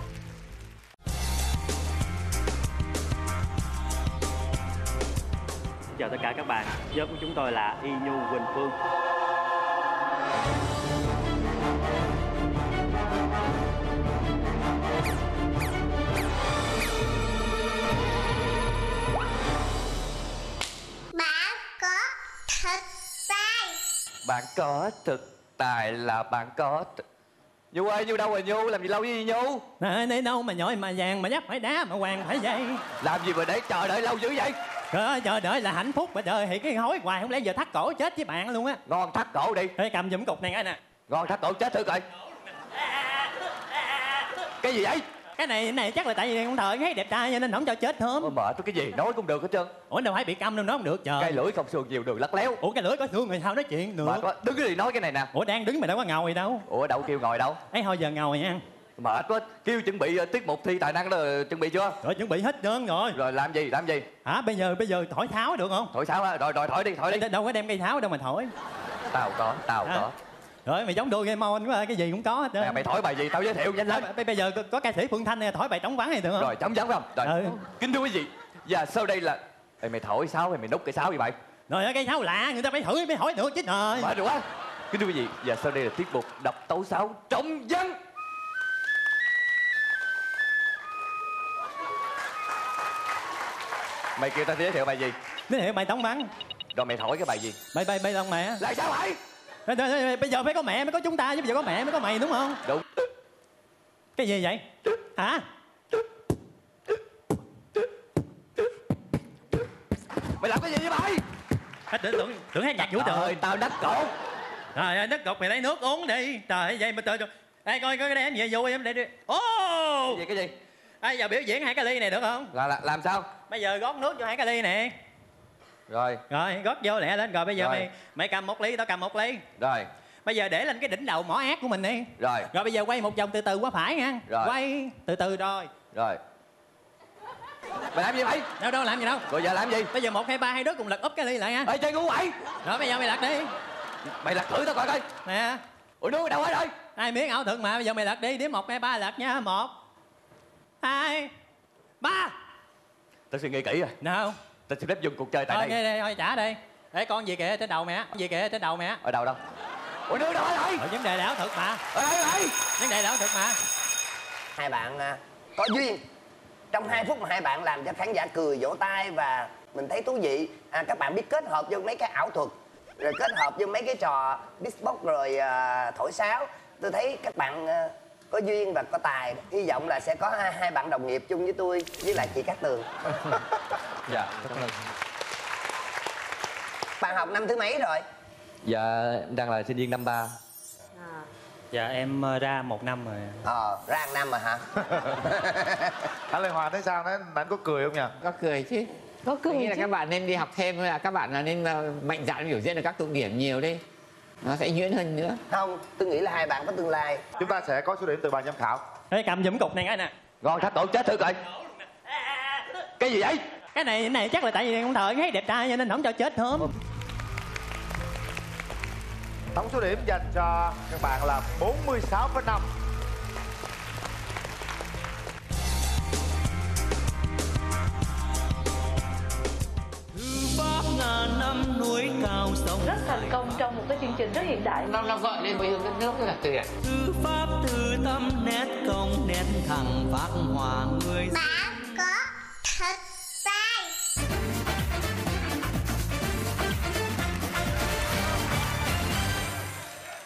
Chào tất cả các bạn, nhóm của chúng tôi là Y Nhu Quỳnh Phương. Bạn có thực tài. Bạn có thực tài là bạn có Nhu ơi, Nhu đâu rồi Nhu? Làm gì lâu với Nhu? Nơi đâu mà nhội mà vàng mà dắt phải đá mà hoàng phải dây. Làm gì mà để chờ đợi lâu dữ vậy? Chờ đợi là hạnh phúc mà trời thì cái hối hoài không lẽ giờ thắt cổ chết với bạn luôn á. Ngon thắt cổ đi. Ê, cầm giùm cục này cái nè. Ngon thắt cổ chết thử coi. Cái gì vậy? Cái này chắc là tại vì con thời thấy đẹp trai cho nên không cho chết thơm. Mệt tôi cái gì nói cũng được hết trơn. Ủa đâu phải bị câm đâu nói không được trời. Cái lưỡi không xương nhiều đường lắc léo. Ủa cái lưỡi có xương người sao nói chuyện được. Mệt quá, đứng cái gì nói cái này nè. Ủa đang đứng mà đâu có ngồi đâu. Ủa đâu kêu ngồi đâu. Ấy thôi giờ ngồi nha. Mệt quá, kêu chuẩn bị tiết mục thi tài năng đó chuẩn bị chưa? Rồi chuẩn bị hết trơn rồi. Rồi làm gì? Hả bây giờ thổi tháo được không? Thổi tháo rồi thổi đi. Đâu có đem cây tháo đâu mà thổi. Tao có. Rồi mày giống Doraemon quá, cái gì cũng có hết trơn. Mày thổi bài gì tao giới thiệu nhanh lên. Bây giờ có ca sĩ Phương Thanh này thổi bài trống vắng này được không? Rồi trống vắng không? Rồi. Kính thưa quý vị, và sau đây là mày thổi sáo mày nút cái sáo gì vậy? Rồi cái sáo lạ người ta phải thử mới hỏi được chứ trời. Mệt rồi quá. Kính thưa quý vị, và sau đây là tiết mục đọc tấu sáo trống vắng. Mày kêu tao giới thiệu bài gì? Giới thiệu bài trống vắng. Rồi mày thổi cái bài gì? Bài lòng mẹ. Là sao vậy? Bây giờ phải có mẹ mới có chúng ta chứ bây giờ có mẹ mới có mày đúng không? Đúng. Cái gì vậy? Hả? Mày làm cái gì vậy mày? Tưởng hát nhạc vũ trường. Trời tao nấc cột. Trời ơi nấc cột mày lấy nước uống đi. Trời ơi vậy mà trời. Ê coi cái đây em về vui em đây đi. Ô! Cái gì? Ê giờ biểu diễn hai cái ly này được không? Là làm sao? Bây giờ gót nước vô hai cái ly nè. Rồi gót vô lẹ lên rồi bây giờ mày cầm một ly tao cầm một ly. Rồi bây giờ để lên cái đỉnh đầu mỏ ác của mình đi. Rồi bây giờ quay một vòng từ từ qua phải nha. Rồi quay từ từ rồi. Mày làm gì mày? Đâu làm gì đâu. Rồi giờ làm gì? Bây giờ 1, 2, 3 hai đứa cùng lật úp cái ly lại nha. Ê chơi ngu quậy. Rồi bây giờ mày lật đi. Mày lật thử tao coi coi. Nè. Ủa nước đâu hết rồi? Ai miếng ảo thực mà bây giờ mày lật đi. Đếm 1, 2, 3 lật nha. 1, 2, 3. Tao suy nghĩ kỹ rồi. Nào. Tao xin phép dừng cuộc chơi tại đây. Nghe đây thôi trả đi. Để con gì kìa trên đầu mẹ. Gì kìa trên đầu mẹ. Ở đâu? Ủa nước đâu hết rồi? Vấn đề là ảo thực mà. Ở đây. Vấn đề là ảo thực mà. Hai bạn có duyên. Trong 2 phút mà hai bạn làm cho khán giả cười vỗ tay và mình thấy thú vị. Các bạn biết kết hợp vô mấy cái ảo thuật rồi kết hợp với mấy cái trò beatbox rồi thổi sáo. Tôi thấy các bạn có duyên và có tài. Hy vọng là sẽ có hai bạn đồng nghiệp chung với tôi với lại chị Cát Tường. Dạ, cảm ơn. Bạn học năm thứ mấy rồi? Dạ, đang là sinh viên năm 3. Dạ em ra 1 năm rồi. Ra 1 năm rồi hả? Anh Lê Hoàng thấy sao? Anh có cười không nhỉ? Có cười chứ. Có cười nghĩ là chứ. các bạn nên đi học thêm thôi, là các bạn là nên mạnh dạn biểu diễn ở các tụ điểm nhiều đi, nó sẽ nhuyễn hơn nữa. Không, tôi nghĩ là hai bạn có tương lai. Chúng ta sẽ có số điểm từ ban giám khảo. Ê, cầm giùm cục này cái nè. Rồi thách tổ chết thử coi. Cái gì vậy? Cái này chắc là tại vì con thợ thấy đẹp trai cho nên không cho chết thơm. Tổng số điểm dành cho các bạn là 46,5. Pháp ngàn năm núi cao sông Rất thành công trong một cái chương trình rất hiện đại. Nó gợi lên quê hương đất nước rất là tuyệt. Thư pháp thư tâm nét công nét thẳng phát hòa người. Bạn có thật sai.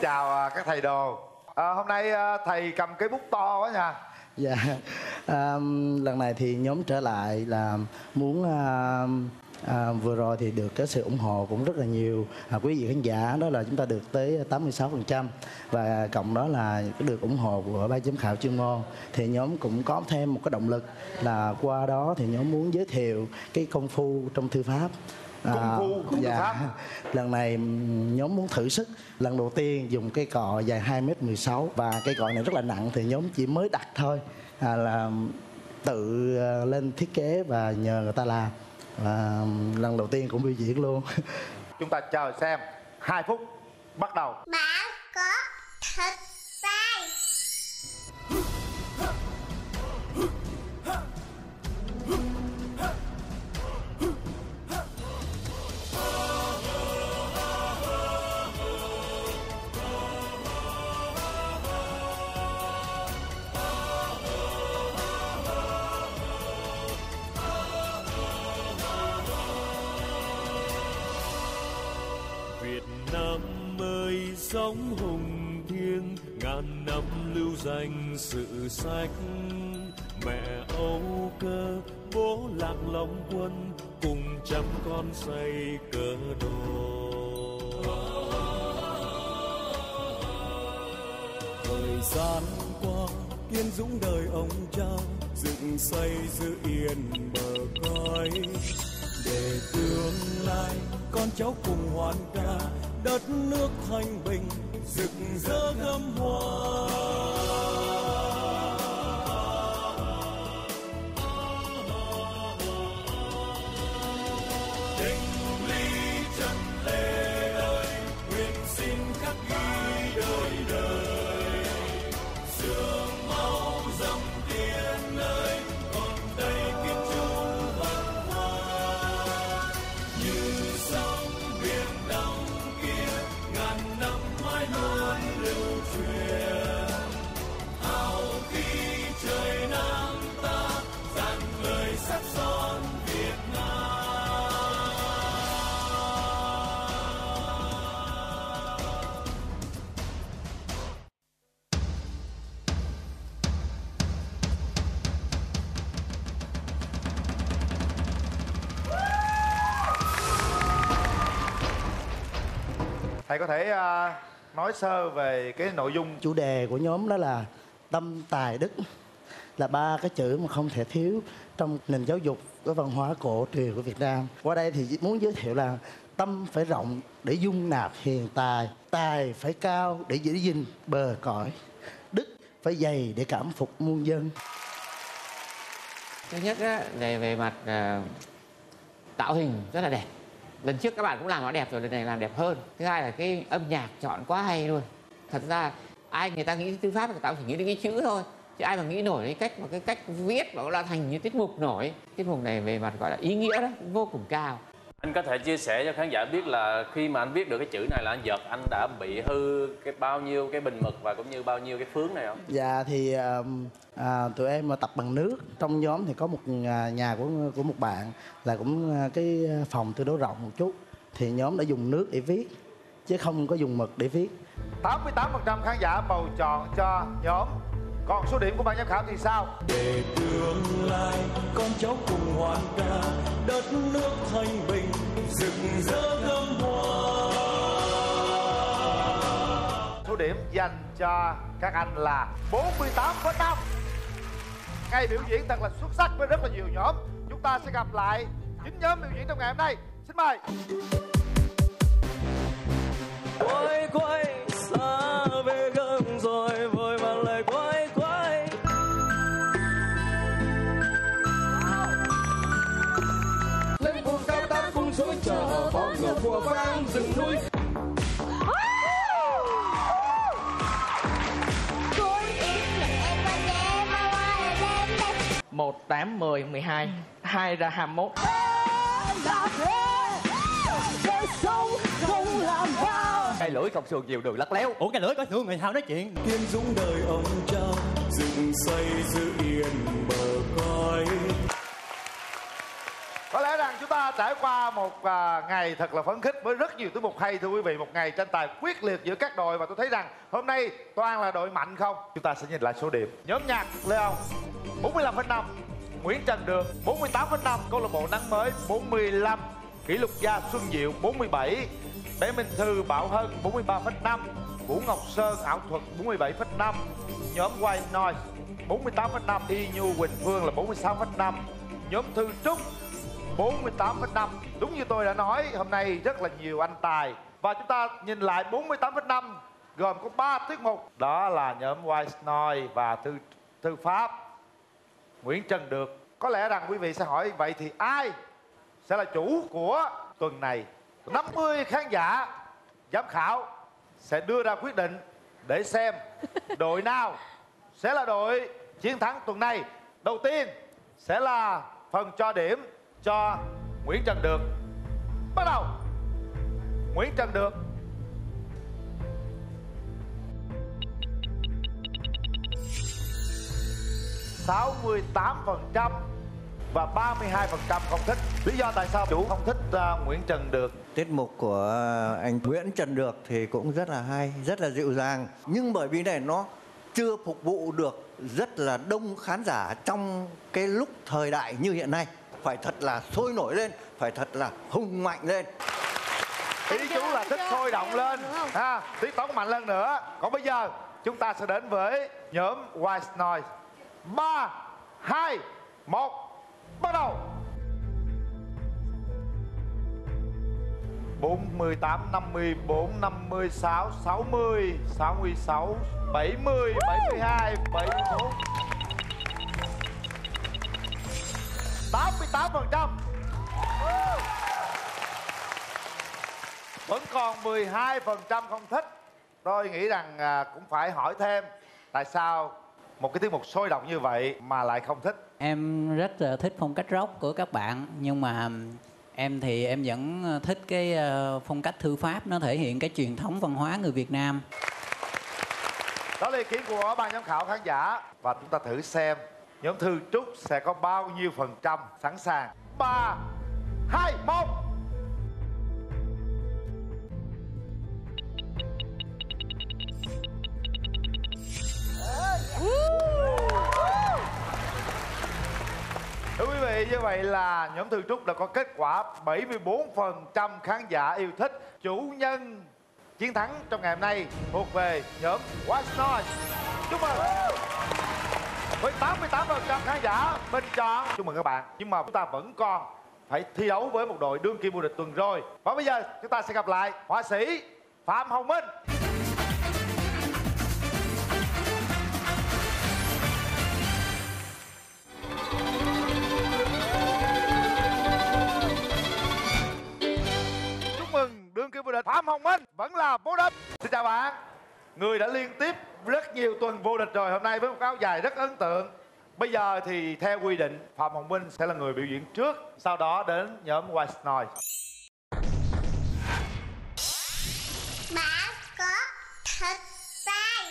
Chào các thầy đồ. Hôm nay thầy cầm cái bút to quá nha. Dạ, lần này thì nhóm trở lại là muốn vừa rồi thì được cái sự ủng hộ cũng rất là nhiều quý vị khán giả, đó là chúng ta được tới 86%, và cộng đó là được ủng hộ của ban giám khảo chuyên môn, thì nhóm cũng có thêm một cái động lực là qua đó thì nhóm muốn giới thiệu cái công phu trong thư pháp. Thư pháp. Lần này nhóm muốn thử sức lần đầu tiên dùng cây cọ dài 2m16, và cây cọ này rất là nặng thì nhóm chỉ mới đặt thôi, là tự lên thiết kế và nhờ người ta làm, và lần đầu tiên cũng biểu diễn luôn. Chúng ta chờ xem. 2 phút bắt đầu. Bạn có thật sai. Việt Nam ơi sống hùng thiêng, ngàn năm lưu danh sự sách. Mẹ Âu Cơ, bố Lạc Long Quân, cùng trăm con xây cờ đồ. Thời gian qua, Kiên Dũng đời ông cha, dựng xây giữ yên bờ cõi. Để tương lai con cháu cùng hoan ca, đất nước thanh bình rực rỡ gấm hoa. Tình ly chân lê ơi, nguyện xin khắc ghi đời đời. Sương máu dòng tiên ơi, còn đây kiếp chung vần hoa. Như sông biển đông kia, ngàn năm mãi luôn lưu truyền. Hào khí trời Nam ta, dàn lời sắc son Việt Nam. Thầy có thể nói sơ về cái nội dung. Chủ đề của nhóm đó là tâm tài đức, là 3 cái chữ mà không thể thiếu trong nền giáo dục cái văn hóa cổ truyền của Việt Nam. Qua đây thì muốn giới thiệu là tâm phải rộng để dung nạp hiền tài, tài phải cao để giữ gìn bờ cõi, đức phải dày để cảm phục muôn dân. Thứ nhất á, về mặt tạo hình rất là đẹp. Lần trước các bạn cũng làm nó đẹp rồi, lần này làm đẹp hơn. Thứ hai là cái âm nhạc chọn quá hay luôn. Thật ra ai người ta nghĩ thư pháp người ta chỉ nghĩ đến cái chữ thôi, chứ ai mà nghĩ nổi cái cách viết mà nó là thành như tiết mục nổi. Tiết mục này về mặt gọi là ý nghĩa đó vô cùng cao. Anh có thể chia sẻ cho khán giả biết là khi mà anh viết được cái chữ này là anh giật, anh đã bị hư cái bao nhiêu cái bình mực và cũng như bao nhiêu cái phướng này không? Dạ thì tụi em tập bằng nước. Trong nhóm thì có một nhà của một bạn là cũng cái phòng tương đối rộng một chút, thì nhóm đã dùng nước để viết. chứ không có dùng mực để viết. 88% khán giả bầu chọn cho nhóm. Còn số điểm của ban giám khảo thì sao? Để tương lai con cháu cùng hoàn ca, đất nước thanh bình rực rỡ gấm hoa. Số điểm dành cho các anh là 48,5. Ngày biểu diễn thật là xuất sắc với rất là nhiều nhóm. Chúng ta sẽ gặp lại 9 nhóm biểu diễn trong ngày hôm nay. Xin mời. Quay quay xa về gần rồi vội vàng lại quay quay. Lên vùng cao ta cùng dối chờ bóng ngựa của vang rừng núi. 1, 8, 10, 12 2 ra 21. Cây lưỡi không sườn nhiều đường lắc léo. Ủa cái lưỡi có sườn người sao nói chuyện. Kiên dũng đời ông cha dựng xây giữ yên bờ cõi. Có lẽ rằng chúng ta trải qua một ngày thật là phấn khích với rất nhiều tiết mục hay, thưa quý vị. Một ngày tranh tài quyết liệt giữa các đội và tôi thấy rằng hôm nay toàn là đội mạnh không. Chúng ta sẽ nhìn lại số điểm. Nhóm nhạc Leon 45,5, Nguyễn Trần Được 48,5, câu lạc bộ Nắng Mới 45, kỷ lục gia Xuân Diệu 47, bé Minh Thư Bảo Hân 43,5, Vũ Ngọc Sơn ảo thuật 47,5, nhóm White Noise 48,5, Y Nhu Quỳnh Phương là 46,5, nhóm Thư Trúc 48,5. Đúng như tôi đã nói, hôm nay rất là nhiều anh tài. Và chúng ta nhìn lại 48,5 gồm có 3 tiết mục. Đó là nhóm White Noise và Thư Pháp, Nguyễn Trần Được. Có lẽ rằng quý vị sẽ hỏi vậy thì ai sẽ là chủ của tuần này? 50 khán giả giám khảo sẽ đưa ra quyết định để xem đội nào sẽ là đội chiến thắng tuần này. Đầu tiên sẽ là phần cho điểm cho Nguyễn Trần Được. Bắt đầu. Nguyễn Trần Được. %68% và 32% không thích. Lý do tại sao chủ không thích Nguyễn Trần Được? Tiết mục của anh Nguyễn Trần Được thì cũng rất là hay, rất là dịu dàng. Nhưng bởi vì này nó chưa phục vụ được rất là đông khán giả trong cái lúc thời đại như hiện nay. Phải thật là sôi nổi lên, phải thật là hùng mạnh lên. Ý chú là thích sôi động lên, tiết tấu mạnh lên nữa. Còn bây giờ chúng ta sẽ đến với nhóm White Noise. 3, 2, 1, bắt đầu. 48, 54, 56, 60, 66, 70, 72, 74, 88%. Vẫn còn 12% không thích. Tôi nghĩ rằng cũng phải hỏi thêm tại sao một cái tiết mục sôi động như vậy mà lại không thích. Em rất là thích phong cách rock của các bạn, nhưng mà em thì em vẫn thích cái phong cách thư pháp, nó thể hiện cái truyền thống văn hóa người Việt Nam. Đó là ý kiến của ban giám khảo khán giả. Và chúng ta thử xem nhóm Thư Trúc sẽ có bao nhiêu phần trăm sẵn sàng. 3, 2, 1. Thưa quý vị, như vậy là nhóm Thư Trúc đã có kết quả 74% khán giả yêu thích. Chủ nhân chiến thắng trong ngày hôm nay thuộc về nhóm White Noise. Chúc mừng. Với 88% khán giả bình chọn. Chúc mừng các bạn. Nhưng mà chúng ta vẫn còn phải thi đấu với một đội đương kim vô địch tuần rồi. Và bây giờ chúng ta sẽ gặp lại họa sĩ Phạm Hồng Minh. Đương kim vô địch Phạm Hồng Minh vẫn là vô địch. Xin chào bạn. Người đã liên tiếp rất nhiều tuần vô địch rồi, hôm nay với một áo dài rất ấn tượng. Bây giờ thì theo quy định Phạm Hồng Minh sẽ là người biểu diễn trước, sau đó đến nhóm White Noise. Bà có thật sai.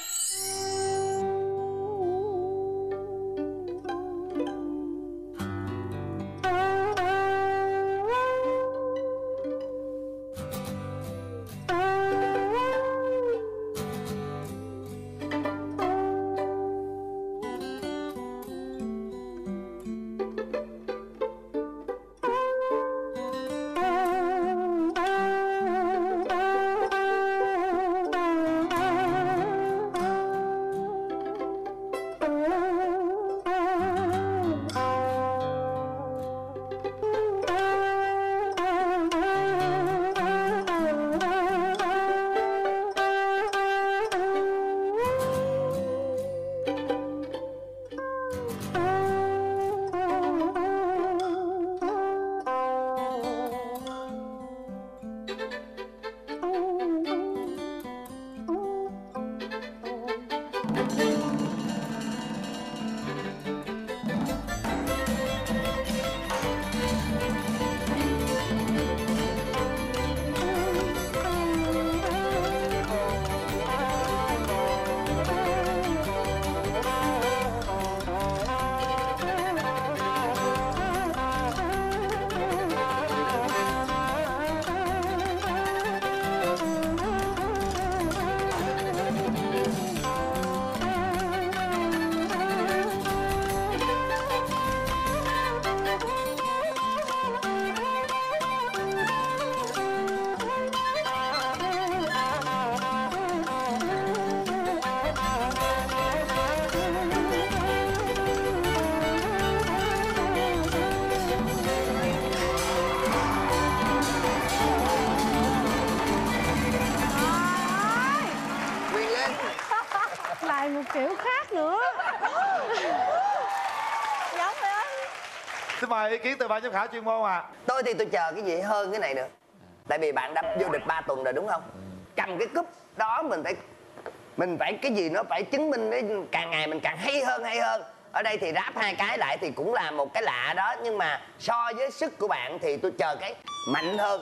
kiểu khác nữa. Giống vậy á. Xin mời ý kiến từ ban giám khảo chuyên môn ạ. Tôi thì tôi chờ cái gì hơn cái này nữa. Tại vì bạn đã vô địch 3 tuần rồi đúng không? Cầm cái cúp đó mình phải cái gì nó phải chứng minh đấy, càng ngày mình càng hay hơn. Ở đây thì ráp 2 cái lại thì cũng là một cái lạ đó, nhưng mà so với sức của bạn thì tôi chờ cái mạnh hơn,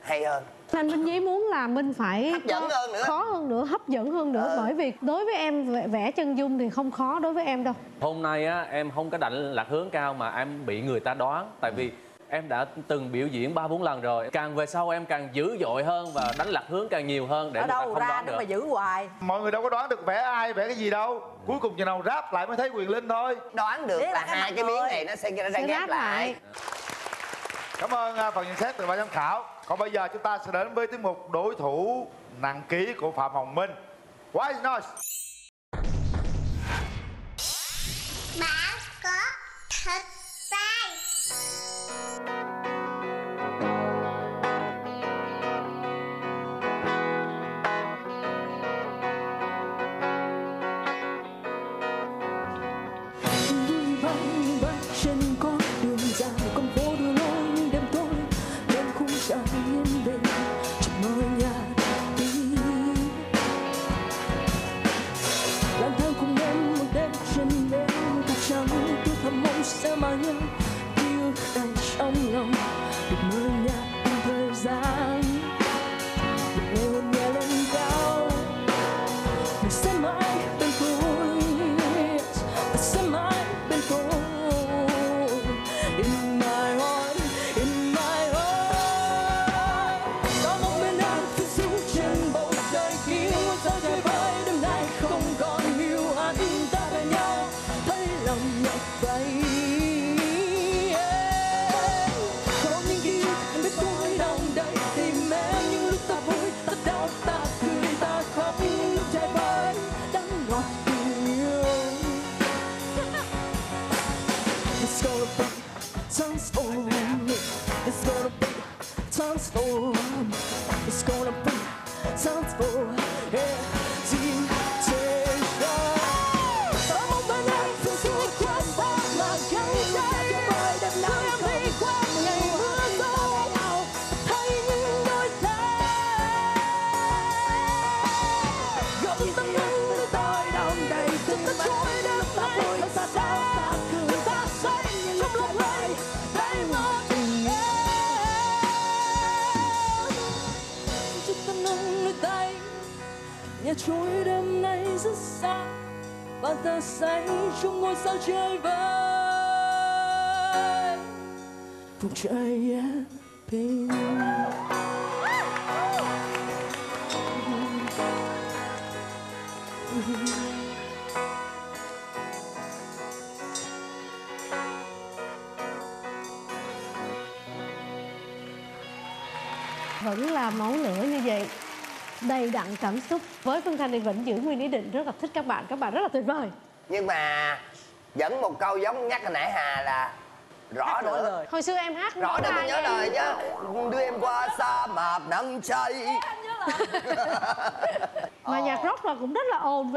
hay hơn. Anh Minh Nhí muốn là Minh phải hấp dẫn hơn nữa, khó hơn nữa, hấp dẫn hơn nữa. Bởi vì đối với em vẽ chân dung thì không khó đối với em đâu. Hôm nay á em không có đánh lạc hướng cao mà em bị người ta đoán. Tại vì em đã từng biểu diễn 3-4 lần rồi. Càng về sau em càng dữ dội hơn và đánh lạc hướng càng nhiều hơn để ở người ta đâu không ra đoán nữa được. mà giữ hoài. Mọi người đâu có đoán được vẽ ai vẽ cái gì đâu. Cuối cùng chừng nào ráp lại mới thấy Quyền Linh thôi. Đoán được là hai cái miếng này nó sẽ ghép lại. Cảm ơn phần nhận xét từ ban giám khảo. Còn bây giờ chúng ta sẽ đến với tiết mục đối thủ nặng ký của Phạm Hồng Minh. White Noise. Bạn có thật sai. Trên con đường dài, con phố đưa lối đêm tối, đêm khung trời yên bình, chỉ mơ nhạt đi. Lang thang cùng em một đêm trên bến cát trắng, tôi thầm mong sẽ mãi nhớ ký ức đầy trong lòng, được mơ nhạt thời gian, được nghe hôn nhẹ lên cao, mình sẽ mãi bên tôi, ta sẽ mãi bên tôi. Transform. It's gonna be transform. Yeah, temptation. Có một bên em thường xuyên qua xa mà gắng trái bởi đêm nay không đi qua ngày mưa gió. Thấy những đôi tay gom tâm hồn để tôi đong đầy từng ta trôi đêm nay thật xa đau người ta say trong lúc này đây mà tình em. Nhà trôi đêm nay rất xa và ta say trong ngôi sao chơi vơi vùng trời yên bình. Vẫn là máu lửa như vậy, đầy đặn cảm xúc. Với Phương Thanh thì vẫn giữ nguyên ý định, rất là thích các bạn rất là tuyệt vời. Nhưng mà vẫn một câu giống nhắc hồi nãy Hà là rõ nữa. Hồi xưa em hát rõ để tôi nhớ lời chứ. Đưa em qua sa mạc nắng cháy. Mà nhạc rock là cũng rất là ồn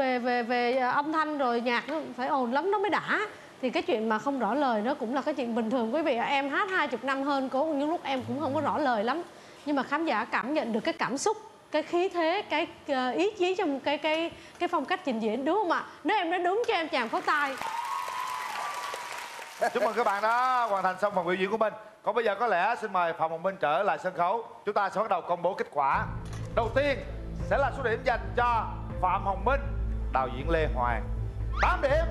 về âm thanh, rồi nhạc nó phải ồn lắm nó mới đã. Thì cái chuyện mà không rõ lời nó cũng là cái chuyện bình thường quý vị. Em hát 20 năm hơn cố, những lúc em cũng không có rõ lời lắm, nhưng mà khán giả cảm nhận được cái cảm xúc, cái khí thế, cái ý chí trong cái phong cách trình diễn, đúng không ạ? Nếu em nói đúng cho em tràng pháo tay. Chúc mừng các bạn đã hoàn thành xong phần biểu diễn của mình. Còn bây giờ có lẽ xin mời Phạm Hồng Minh trở lại sân khấu. Chúng ta sẽ bắt đầu công bố kết quả. Đầu tiên sẽ là số điểm dành cho Phạm Hồng Minh, đạo diễn Lê Hoàng 8 điểm,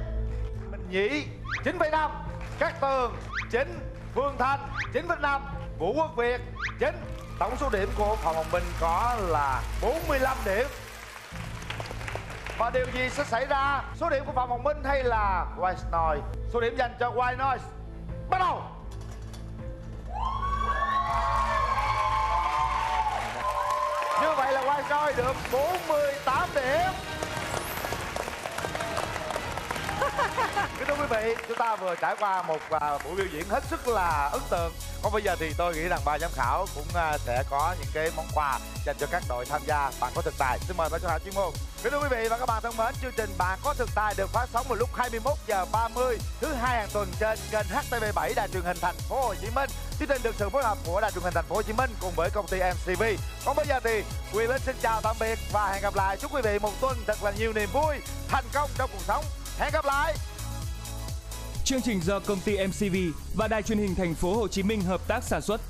Minh Nhí 9,5, Cát Tường 9, Phương Thanh 9,5, Vũ Quốc Việt 9. Tổng số điểm của Phạm Hồng Minh có là 45 điểm. Và điều gì sẽ xảy ra? Số điểm của Phạm Hồng Minh hay là White Noise? Số điểm dành cho White Noise bắt đầu. Như vậy là White Noise được 48 điểm. Kính thưa quý vị, chúng ta vừa trải qua một buổi biểu diễn hết sức là ấn tượng. Còn bây giờ thì tôi nghĩ rằng ban giám khảo cũng sẽ có những cái món quà dành cho các đội tham gia Bạn Có Thực Tài. Xin mời ban giám khảo chuyên môn. Kính thưa quý vị và các bạn thân mến, chương trình Bạn Có Thực Tài được phát sóng vào lúc 21h30 thứ hai hàng tuần trên kênh HTV7 Đài Truyền Hình Thành phố Hồ Chí Minh. Chương trình được sự phối hợp của Đài Truyền Hình Thành phố Hồ Chí Minh cùng với công ty MCV. Còn bây giờ thì Quyền Linh xin chào tạm biệt và hẹn gặp lại. Chúc quý vị một tuần thật là nhiều niềm vui, thành công trong cuộc sống. Hẹn gặp lại. Chương trình do công ty MCV và Đài Truyền hình Thành phố Hồ Chí Minh hợp tác sản xuất.